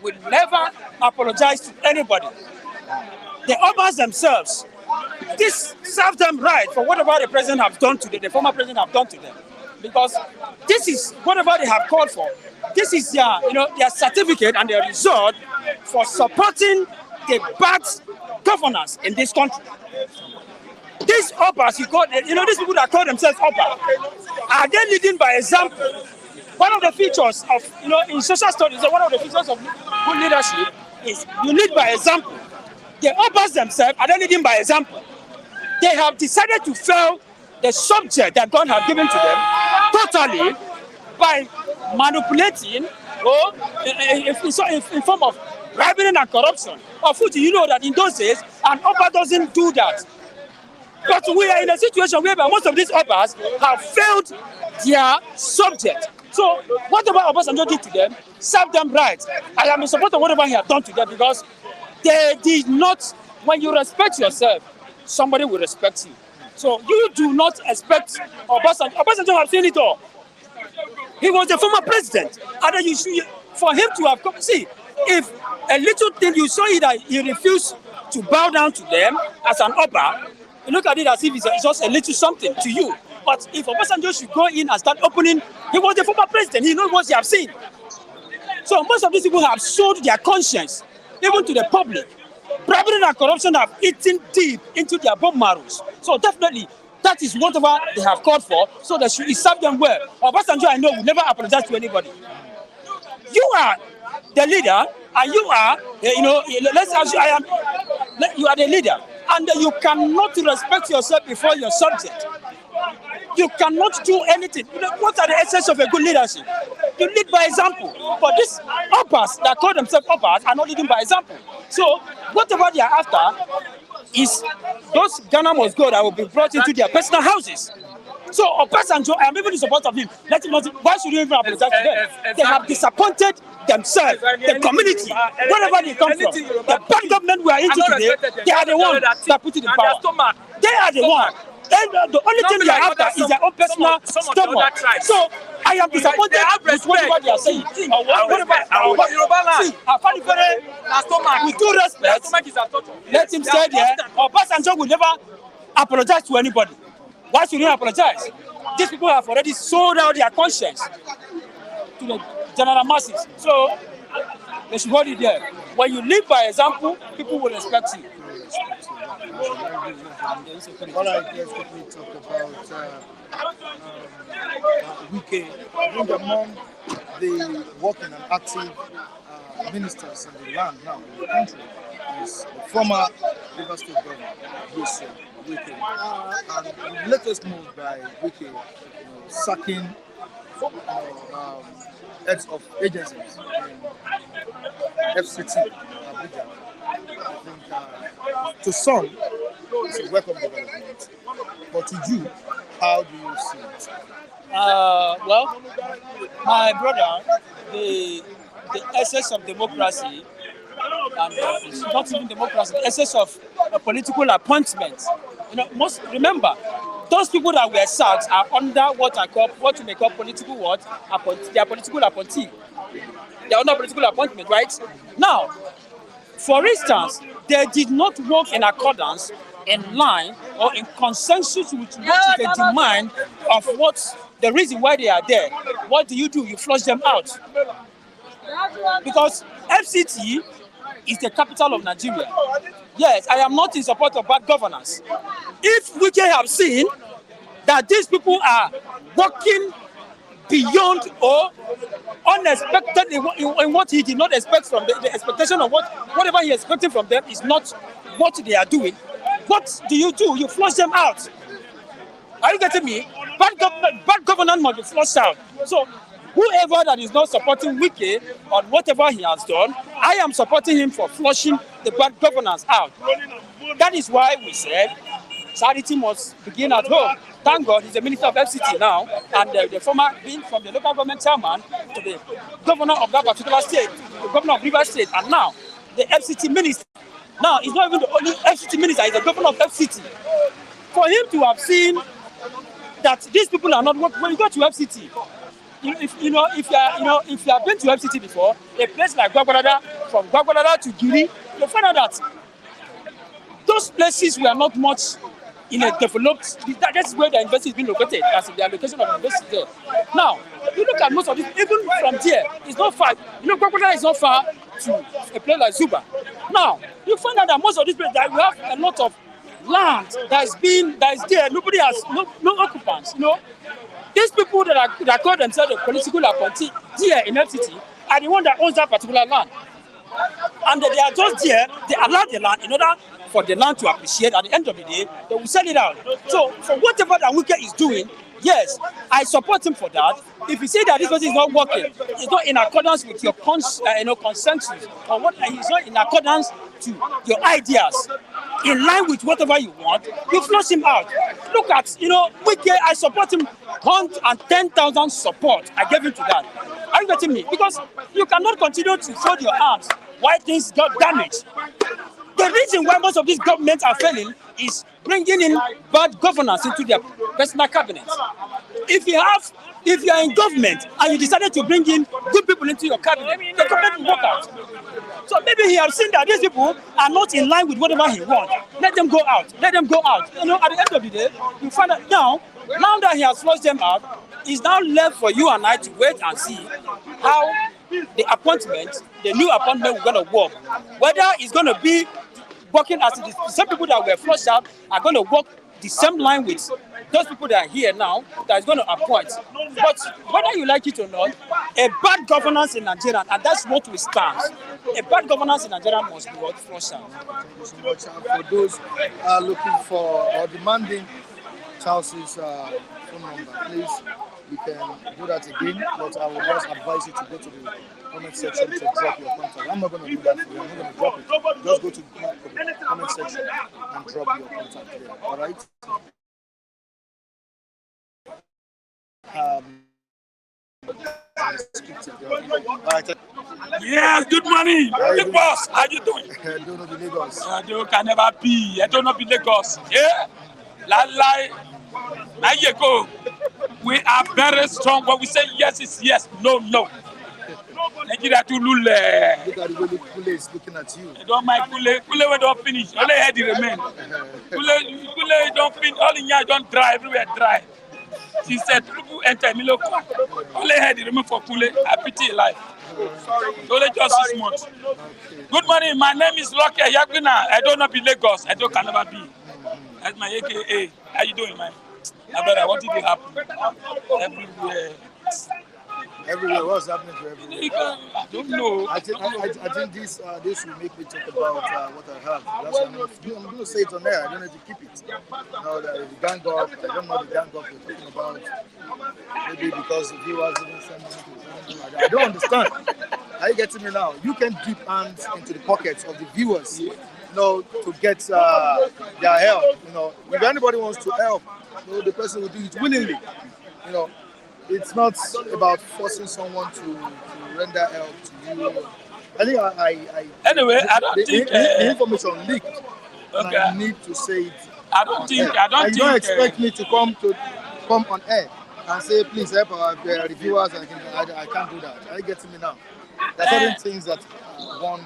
will never apologize to anybody. The Obas themselves, this serves them right for whatever the president have done to them, the former president have done to them, because this is whatever they have called for. This is their, their certificate and their result for supporting the bad governance in this country. These Obas, these people that call themselves Obas, are they leading by example? One of the features of, in social studies, one of the features of good leadership is you lead by example. The Obas themselves are not leading by example. They have decided to fail the subject that God has given to them totally by manipulating in form of bribery and corruption. Of which you know that in those days, an Oba doesn't do that. But we are in a situation where most of these Obas have failed their subject. So whatever Obasanjo did to them, serve them right. I am in support of whatever he has done to them, because they did not, when you respect yourself, somebody will respect you. So you do not expect Obasanjo. Obasanjo has seen it all. He was the former president. And then for him to have come, see, if a little thing you saw it that he refused to bow down to them as an Oba, you look at it as if it's just a little something to you. But if Obasanjo should go in and start opening, he was the former president, he knows what he has seen. So most of these people have sold their conscience, even to the public. Bribery and corruption have eaten deep into their bone marrows. So definitely, that is whatever they have called for, so that should serve them well. Obasanjo, I know, will never apologize to anybody. You are the leader, and you are, let's assume you are the leader, and you cannot respect yourself before your subject. You cannot do anything. What are the essence of a good leadership? You lead by example. But these Obas that call themselves Obas are not leading by example. So whatever they are after is those Ghana must go that will be brought into their personal houses. So Obasanjo, I am even in support of him. Let him not. Why should you even apologize to them? They have disappointed themselves, the community, wherever they come from. The bad government we are into today, they are the ones that put it in power. They are the ones. And the only thing they are after is their own personal stomach. So I am disappointed with whatever they are saying. See, I find it very, with due respect, let him stay there. Obasanjo will never apologize to anybody. Why should he apologize? These people have already sold out their conscience to the general masses. So they should hold it there. When you live by example, people will respect you. All right, let's quickly talk about Wike. I think among the working and active ministers in the land now, in the country, is the former River State Governor, Wike. And the latest move by Wike, sacking heads of agencies in FCT, Abuja. I think to some, it's a welcome development. But to you, how do you see it? Well, my brother, the essence of democracy, and it's not even democracy, the essence of a political appointment. Remember, those people that were sacked are under what you may call political what? They are political appointee. they are under political appointment, right? Now, for instance, they did not work in accordance, in line, or in consensus with what is the demand of what the reason why they are there. What do? You flush them out. Because FCT is the capital of Nigeria. Yes, I am not in support of bad governance. If we can have seen that these people are working beyond or unexpected in what he did not expect from them, the expectation of whatever he expected from them is not what they are doing, what do? You flush them out. Are you getting me? Bad governance must be flushed out. So whoever that is not supporting Wike on whatever he has done, I am supporting him for flushing the bad governance out. That is why we said charity must begin at home. Thank God he's the minister of FCT now, and the former being from the local government chairman to the governor of that particular state, the governor of Rivers State, and now the FCT minister. Now he's not even the only FCT minister; he's the governor of FCT. For him to have seen that these people are not working, when you go to FCT, if you have been to FCT before, a place like Gwagwalada, from Gwagwalada to Giri, you find out that those places were not much in a developed. That's where the university is being located, as in the location of the university there. Now, you look at most of this, even from there, it's not far. Gwagwalada is not far to a place like Zuba. Now, you find out that most of these places, that we have a lot of land that is there. Nobody has no occupants. These people that call themselves the political appointee here in FCT are the one that owns that particular land. And they are just there, they allow the land in order for the land to appreciate. At the end of the day, they will sell it out. So for whatever that Wike is doing, yes, I support him for that. If you say that this person is not working, it's not in accordance with your consensus, or what is not in accordance to your ideas, in line with whatever you want, you flush him out. Look at, Wike, I support him 110,000 support. I gave him to that. Are you getting me? Because you cannot continue to fold your arms while things got damaged. The reason why most of these governments are failing is bringing in bad governance into their personal cabinets. If you are in government and you decided to bring in good people into your cabinet, the government will work out. So maybe he has seen that these people are not in line with whatever he wants. Let them go out. Let them go out. At the end of the day, you find out now that he has flushed them out, it's now left for you and I to wait and see how the new appointment we're going to work. Whether it's going to be working as the same people that were flushed out are going to work the same line with those people that are here now that is going to appoint. But whether you like it or not, a bad governance in Nigeria, and that's what we stand. A bad governance in Nigeria must be flushed out. Thank you so much. And for those looking for or demanding Charles's phone number, please, you can do that again, but I will just advise you to go to the comment section to drop your contact. I'm not going to do that for you. I'm not going to drop it. Just go to the comment section and drop your contact there. All right? Yes, good morning. Big boss, how you doing? I don't know the Lagos. I can never be. I don't know the Lagos. Yeah? Now you go. We are very strong. When we say yes, it's yes. No, no. Nigeria to lule. Look at the way Kule is looking at you. I don't mind Kule. Kule when don't finish. Only head remain. Kule don't finish. All in here don't dry. Everywhere dry. She said, people enter Miloko. Only head remain for Kule. I pity life. Only just 6 months. Good morning. My name is Loke Yagbina. I don't know be Lagos. I don't can never be. That's my AKA. How you doing, man? My brother, what did it happen? Everywhere. Everywhere, what's happening to everywhere? I don't know. I think this will make me talk about what I have. That's why I'm going to say it on air. I don't need to keep it. Now the gang up, I don't know the gang up you're talking about. Maybe because the viewers didn't send me. I don't understand. Are you getting me now? You can dip hands into the pockets of the viewers, to get their help. If anybody wants to help, the person will do it willingly. It's not about forcing someone to render help to you. I think Anyway, I don't think the information leaked. Okay. And I need to say it. I don't think. You don't expect me to come on air and say, please help our reviewers. I can't do that. Are you getting me now? There are certain things that one.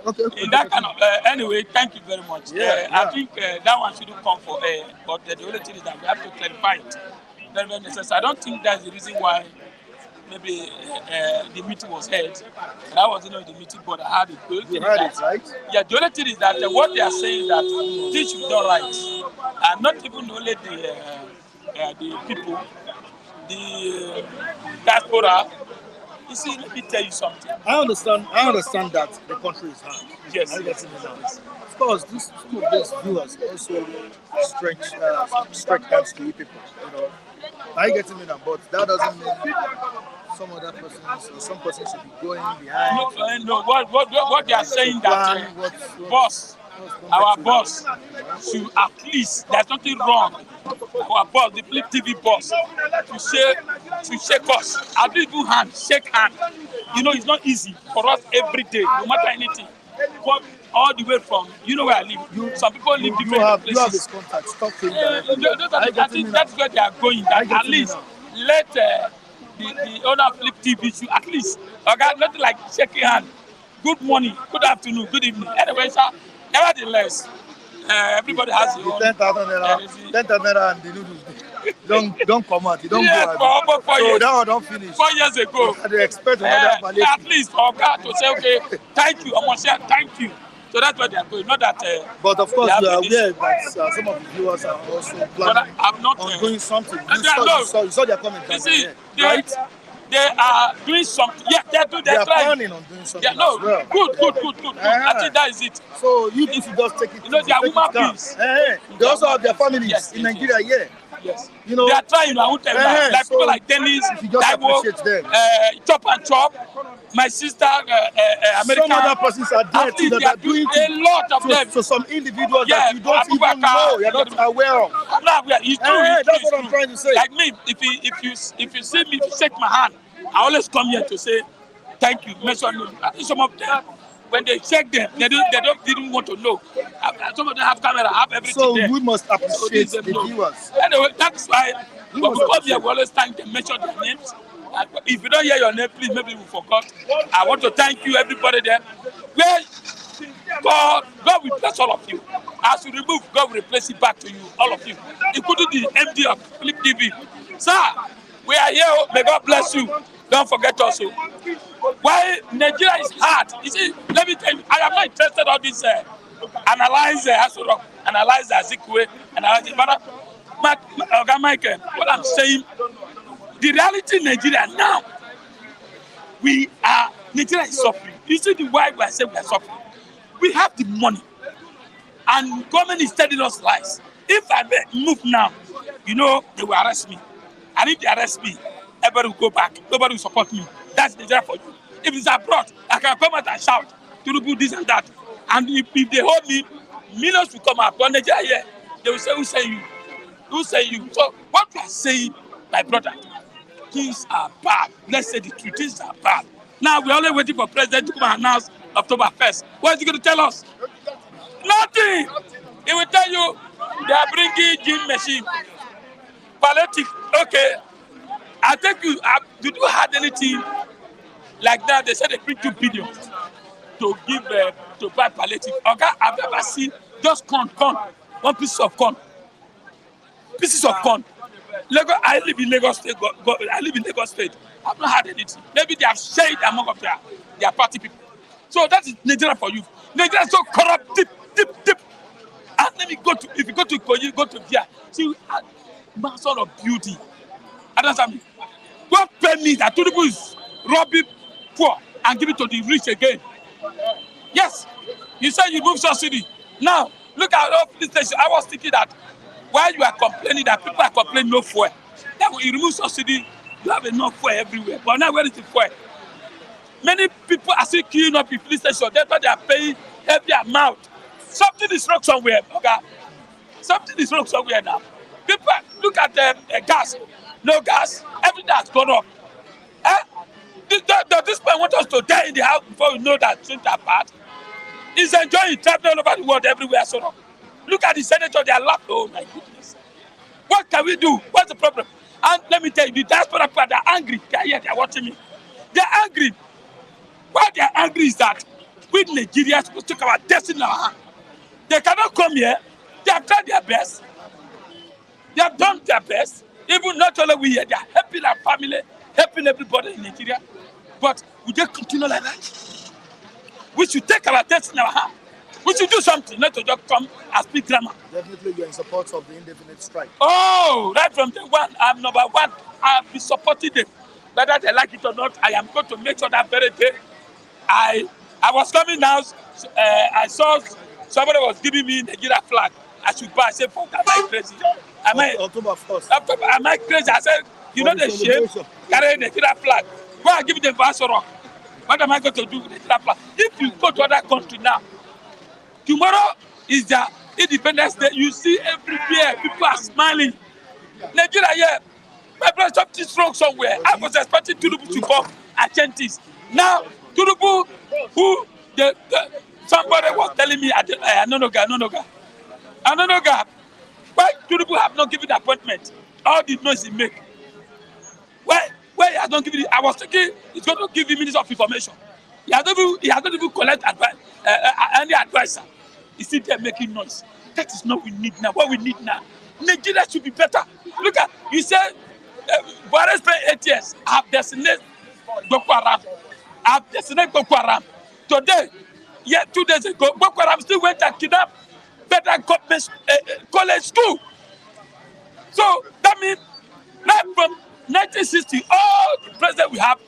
Okay. In that kind of anyway, thank you very much. I think that one shouldn't come for air, but the only thing is that we have to clarify it. Very, very necessary. I don't think that's the reason why maybe the meeting was held. And I wasn't in the meeting, but I had it. You heard it, right? Yeah, the only thing is that what they are saying is that this should be done right, and not even only the people, the diaspora. You see, let me tell you something. I understand that the country is hard. Yes. Are you getting me now? Of course, some of these viewers also stretch hands to you people. You know, are you getting me now? But that doesn't mean some other persons or some person should be going behind. No. What they are saying that our boss should at least, there's nothing wrong. Our boss, the Flip TV boss, to shake us. At least do hand, shake hand. You know, it's not easy for us every day, no matter anything. Come all the way from, you know where I live. Some people live different places. You have his contacts. Talk to him. I think that's where they are going. That at least let the owner of Flip TV should at least, okay, not like shaking hand. Good morning, good afternoon, good evening. Anyway, sir, nevertheless, everybody has their own. 10,000 naira and the noodles. Don't come out. You don't yes, go out. For 4 years. So that one don't finish. 4 years ago. They expect another palliative. At least for God to say, okay, thank you. I must say thank you. So that's what they are going. Not that. But of course, we are aware that some of the viewers are also planning on doing something. You saw their comment. You see, right? They are doing something. Yeah, they are planning on doing something. Yeah, no, as well. Good. I think that is it. So you should just take it. You know, they are human beings. They also have their families in Nigeria. Yes. You know, they are trying. I won't tell you that. Like people like Dennis, Taiwo, Chop and Chop, my sister, American. Some other persons are there too that are doing a lot of them. So some individuals that you don't even know, you're not aware of. I'm not aware. It's true. That's what I'm trying to say. Like me, if you see me, if you shake my hand, I always come here to say thank you. Mention me. Some of them, when they check them, they didn't want to know. Some of them have camera, have everything. So there. We must appreciate the viewers. Anyway, that's why when we come here, we always thank them, mention their names. And if you don't hear your name, please, maybe we forgot. I want to thank you, everybody there. Where God will bless all of you. As you remove, God will replace it back to you, all of you, including the MD of Flip TV. Sir, we are here. May God bless you. Don't forget also. Why Nigeria is hard. You see, let me tell you, I am not interested in all this analyze Azikwe, analyze it. But Michael, what I'm saying, the reality in Nigeria now, Nigeria is suffering. You see the why we are saying we are suffering. We have the money, and government is telling us lies. If I move now, you know, they will arrest me. And if they arrest me, everybody will go back. Nobody will support me. That's Nigeria for you. If it's abroad, I can come out and shout to do this and that. And if they hold me, millions will come out. But Nigeria here, they will say, who say you? Who say you? So what we are saying, my brother, things are bad. Let's say the truth, things are bad. Now we're only waiting for President to come and announce October 1st. What is he going to tell us? Nothing. He will tell you they are bringing gene machine. Palliative. Okay. I think did you have anything like that? They said they bring 2 billion to give to buy palliative. Okay, I've never seen just corn, 1 piece of corn. Pieces of corn. I live in Lagos State. I live in Lagos State. I've not had anything. Maybe they have shared among of their party people. So that is Nigeria for you. Nigeria is so corrupt, deep. And let me if you go to Ikoyi, go to Via, see mansion of beauty. Understand me? Go pay me that Tinubu is robbing poor and give it to the rich again. Yes. You said you move subsidy. Now, look at all police station. I was thinking that while you are complaining that people are complaining no fuel, that when you remove subsidy, you have enough fuel everywhere. But now where is the fuel? Many people are still queuing up in police station. That's why they are paying heavy amount. Something is wrong somewhere, okay? Something is wrong somewhere now. People, look at gas. No gas. Everything has gone up. Does this man want us to die in the house before we know that things are bad? He's enjoying traveling all over the world everywhere. So look at the senator, they are laughing. Oh my goodness. What can we do? What's the problem? And let me tell you, the diaspora people, they're angry. They're here, they're watching me. They're angry. Why they are angry is that we Nigerians supposed to take our destiny in our hand. They cannot come here. They have tried their best. They have done their best. Even not only we here, they are helping our family, helping everybody in Nigeria. But we just continue like that. We should take our destiny in our hand. We should do something, not to just come and speak grammar. Definitely, you're in support of the indefinite strike. Oh, right from day one, I'm number one. I'll be supporting them. Whether they like it or not, I am going to make sure that very day. I was coming now, I saw somebody was giving me Nigeria flag. I should buy. I said, fuck, am I crazy? October 1st. Am I crazy? I said, you know the shame, carry Nigeria flag. Go and give them Vasoro. What am I going to do with Nigeria flag? If you go to other country now, tomorrow is the Independence Day. You see everywhere, people are smiling. Nigeria, yeah. My brother, something's wrong somewhere. I was expecting Tinubu to come Achentis. Now, Tinubu, who somebody was telling me, Anonoga. Why Tinubu have not given the appointment? All the noise he make. Why he has not given it? I was thinking he's going to give him Minister of Information. He has not even collect any advisor. He's still there making noise. That is not what we need now. What we need now, Nigeria should be better. Look at, you said, Buhari spent 8 years. I have designated Boko Haram. Today, 2 days ago, Boko Haram still went and kidnapped federal government college school. So that means right from 1960, all the presidents we have,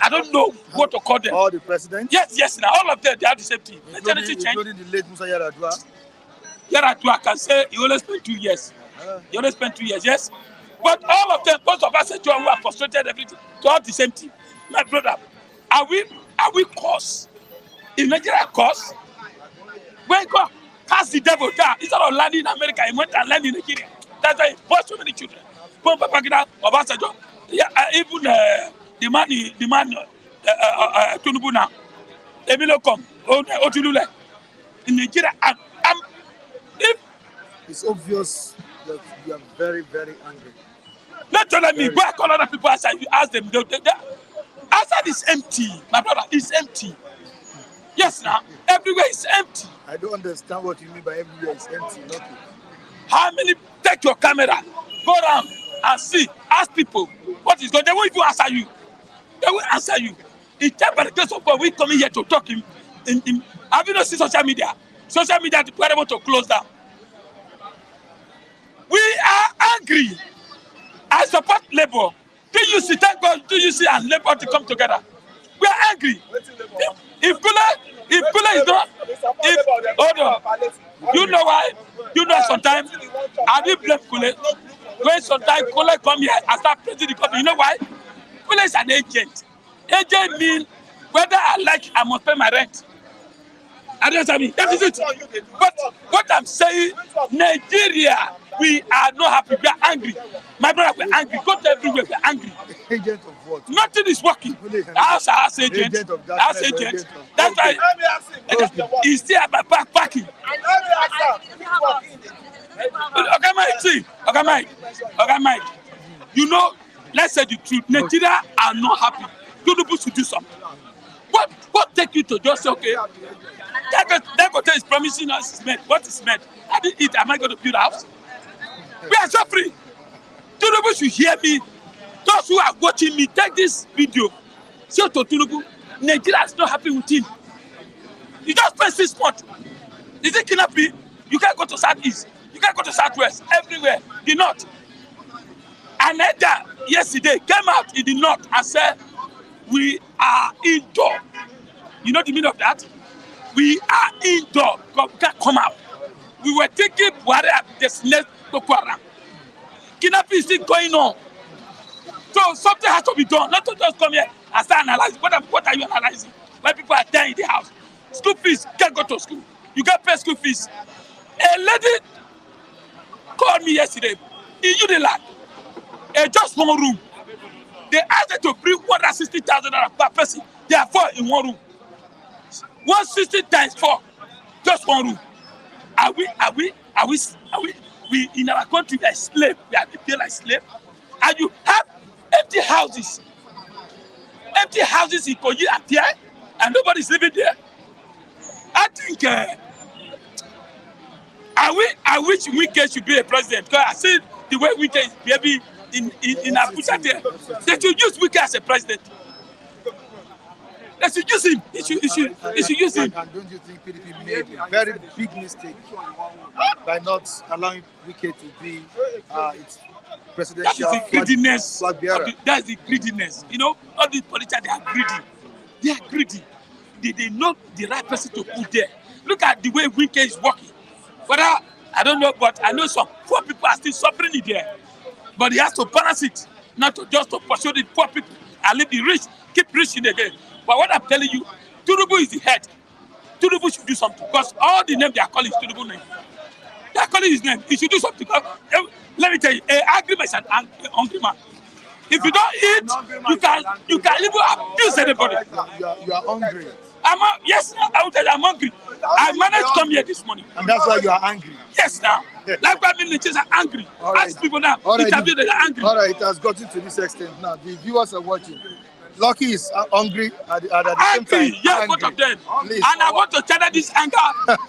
I don't know what to call them. All the presidents? Yes, now all of them, they have the same thing. Including the late Musa Yar'Adua? Yar'Adua can say he only spent 2 years. He only spent 2 years, yes. But all of them, most of us who are frustrated, everything, to all the same thing. My brother, are we cause? In Nigeria cause? When God cast the devil down, instead of landing in America, he went and landed in Nigeria. That's why he brought so many children. Even the man, Tinubu now, Emilio come, Otulule, in Nigeria, if it's obvious that you are very, very angry. Not telling me, go and call other people outside, you ask them. Outside is empty, my brother, it's empty. Yes, now, everywhere is empty. I don't understand what you mean by everywhere is empty. Nothing. How many, take your camera, go around and see, ask people what is going on. They won't even answer you. They will answer you. It's time by the grace of God, we coming here to talk in have you not seen social media? Social media, the want to close down. We are angry. I support Labour. Do you see, thank God, and Labour to come together? We are angry. If Kule is not, hold on. You know why? You know sometimes, I didn't blame Kule. When sometimes Kule come here and start praising the company, you know why? Kule is an agent. Agent means whether I like, I must pay my rent. I don't understand. That is it. But what I'm saying, Nigeria, we are not happy. We are angry. My brother, we're angry. Go to everywhere, we're angry. Agent of what? Nothing is working. As agent. As agent. That's why he's still at my back parking. Okay, Mike. You know, let's say the truth. Nigeria are not happy. Tinubu should do something. What take you to just say, okay, Dangote is promising us cement. What is cement? I didn't eat. Am I going to build a house? We are suffering. Tinubu should hear me. Those who are watching me, take this video. Say to Tinubu, Nigeria is not happy with him. You just spend 6 months. Is it kidnapping? You can't go to Southeast. You can't go to Southwest. Everywhere. The North. Aneda yesterday came out in the North and said, we are indoor. You know the meaning of that? We are indoor. We can't come out. We were thinking Buhari had designated Boko Haram. Kidnapping is still going on. So something has to be done. Not to just come here and start analyzing. What are you analyzing? When people are dying in the house. School fees, you can't go to school. You can't pay school fees. A lady called me yesterday in Unilag. Just one room. They asked them to bring 160,000 per person. They are 4 in one room. 160 times 4, just one room. Are we in our country like slave? We are paid like slave. And you have empty houses. empty houses in Kogi appear and nobody's living there. I think I wish Wike should be a president because I see the way Wike is behaving in Abuja there. They should use Wike as a president. They should use him. They should use him. And don't you think PDP made a very big mistake by not allowing Wike to be its That presidential is the greediness. flag bearer? That's the greediness. You know, all these politicians, they are greedy. They are greedy. They know the right person to put there. Look at the way Wike is working. But I don't know, but I know some poor people are still suffering it there. But he has to balance it, not to just to pursue the poor people and leave the rich, keep rich in again. But what I'm telling you, Tinubu is the head. Tinubu should do something because all the names they are calling is Tinubu name. They are calling his name. He should do something. Let me tell you, an angry man is an hungry man. If you don't eat, you can even abuse anybody. You are hungry. Yes, I will tell you, I'm hungry. I managed to come here this morning. And that's why you are angry. Yes, now. Like 5 minutes are angry. All right. Ask people now. All right. Interview they are angry. All right, it has gotten to this extent now. The viewers are watching. Lucky is hungry at the same time. Angry, yes, angry. both of them. Please. And I want to channel this anger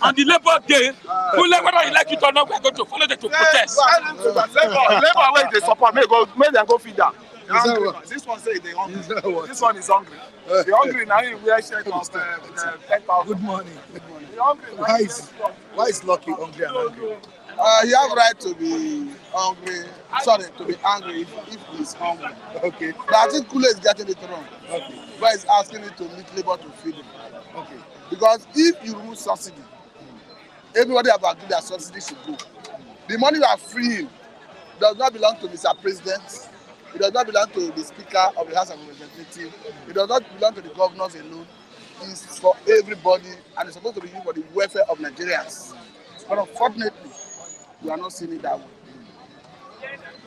on the Labour Day. Whether you like it or not, we are going to follow them to protest. Labour wey dey support make dem go feed am. This one say they hungry. This one is hungry. The hungry now he wear shirt of 10,000. Good morning. Good morning. The hungry. Why is Lucky hungry and angry? He have right to be hungry. Sorry, to be angry if he's hungry. Okay. But I think Kule is getting it wrong. Okay. But he's asking it to meet Labour to feed him. Okay. Because if you remove subsidy, everybody have agreed that subsidy should go. The money you are freeing does not belong to Mr. President. It does not belong to the Speaker of the House of Representatives. It does not belong to the governors alone. It's for everybody and it's supposed to be used for the welfare of Nigerians. But unfortunately, we are not seeing it that way.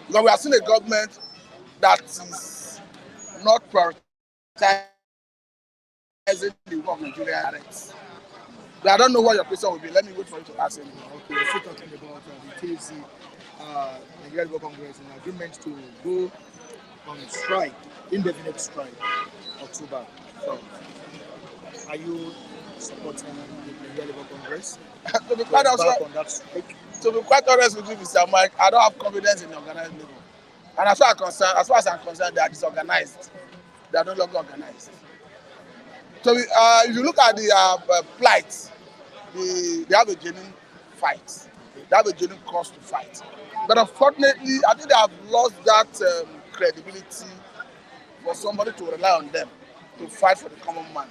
Because we are seeing a government that is not prioritizing the work of Nigerians. But I don't know what your question will be. Let me wait for you to ask him. Okay, we're still talking about the TFC, Nigerian Labour Congress, an agreement to go on strike, indefinite strike, October 4th. Are you supporting the Nigerian Labour Congress? To be quite honest, on that strike? To be quite honest with you, Mr. Mike, I don't have confidence in the organized labor. And as far as I'm concerned, they are disorganized. They are no longer organized. So if you look at the plight, they have a genuine fight. They have a genuine cause to fight. But unfortunately, I think they have lost that credibility for somebody to rely on them to fight for the common man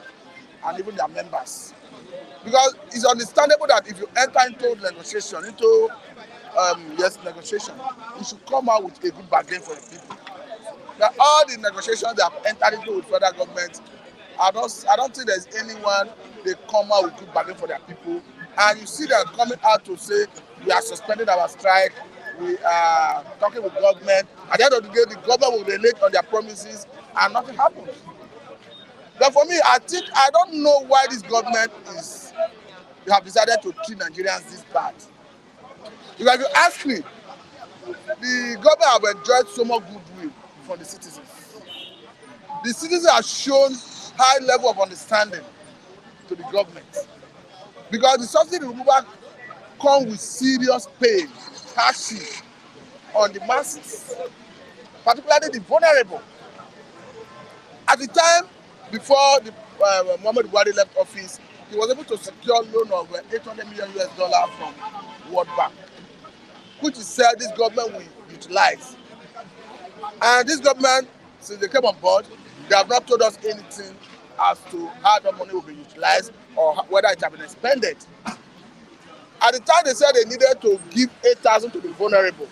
and even their members. Because it's understandable that if you enter into negotiation, you should come out with a good bargain for the people. Now, all the negotiations they have entered into with federal government, I don't think there's anyone they come out with good bargain for their people. And you see them coming out to say, we are suspending our strike, we are talking with government. At the end of the day, the government will relate on their promises and nothing happens. But for me, I don't know why this government they have decided to treat Nigerians this bad. Because if you ask me, the government have enjoyed so much goodwill from the citizens. The citizens have shown high level of understanding to the government. Because the subsidy removal comes with serious pain, hardship on the masses, particularly the vulnerable. At the time before Muhammad Buhari left office, he was able to secure a loan of $800 million from World Bank, which he said this government will utilize. And this government, since they came on board, they have not told us anything as to how the money will be utilized or whether it has been expended. At the time they said they needed to give 8,000 to the vulnerable,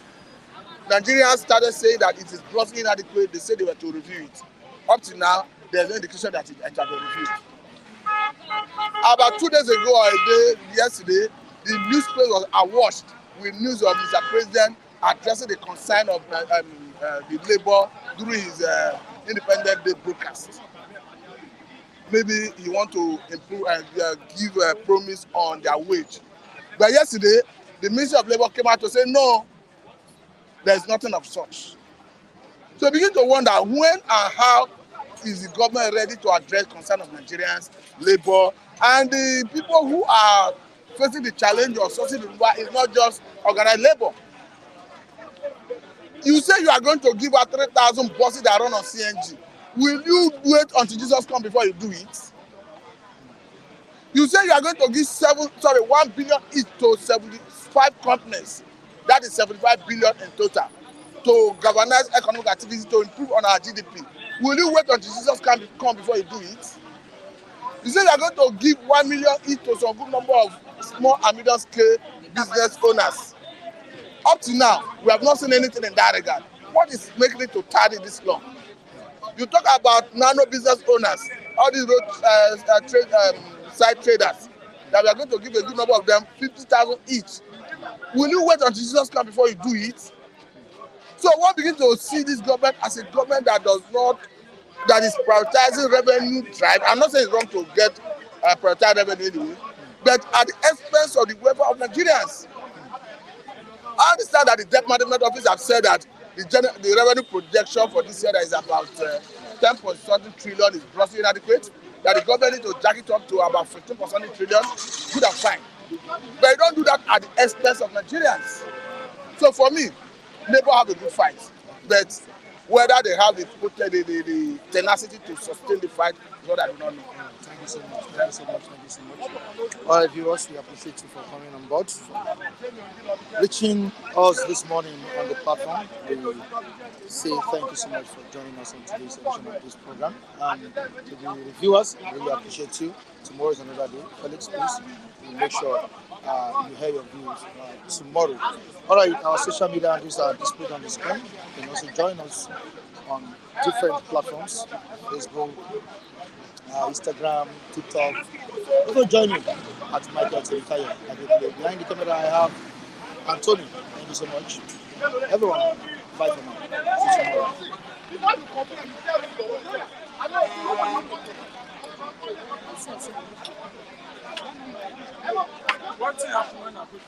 Nigerians started saying that it is grossly inadequate. They said they were to review it. Up to now, there's no indication that it has been reviewed. About 2 days ago or a day, yesterday, the newspaper was awash with news of Mr. President addressing the concern of the labor during his Independent Day broadcast. Maybe he want to improve and give a promise on their wage. But yesterday, the Ministry of Labour came out to say, no, there's nothing of such. So you begin to wonder when and how is the government ready to address concern of Nigerians, labor, and the people who are facing the challenge of subsidy removal is not just organized labor. You say you are going to give out 3,000 buses that run on CNG. Will you wait until Jesus comes before you do it? You say you are going to give 1 billion each to 75 companies. That is 75 billion in total to galvanize economic activity to improve on our GDP. Will you wait until Jesus come before you do it? You say you are going to give 1 million each to some good number of small and medium scale business owners. Up to now, we have not seen anything in that regard. What is making it to tarry this long? You talk about nano business owners, all these road side traders, that we are going to give a good number of them 50,000 each. Will you wait until Jesus comes before you do it? So one begins to see this government as a government that is prioritizing revenue drive. I'm not saying it's wrong to get prioritized revenue anyway, but at the expense of the welfare of Nigerians. I understand that the debt management office have said that the revenue projection for this year that is about 10.something trillion is grossly inadequate, that the government needs to jack it up to about 15.something trillion. Good and fine. But you don't do that at the expense of Nigerians. So for me, Labour have a good fight. But whether they have the tenacity to sustain the fight is what I do not know. Thank you so much. Thank you so much. Thank you so much. All right, viewers, we appreciate you for coming on board, for reaching us this morning on the platform. We say thank you so much for joining us on today's edition of this program. And to the reviewers, I really appreciate you. Tomorrow is another day. Felix, please, we'll make sure you hear your views tomorrow. All right, our social media handles are displayed on the screen. You can also join us on different platforms: Facebook, Instagram, TikTok. Also join me at Michael Terikayo. Behind the camera, I have Anthony. Thank you so much. Everyone, bye for now. See you tomorrow. What happened when I put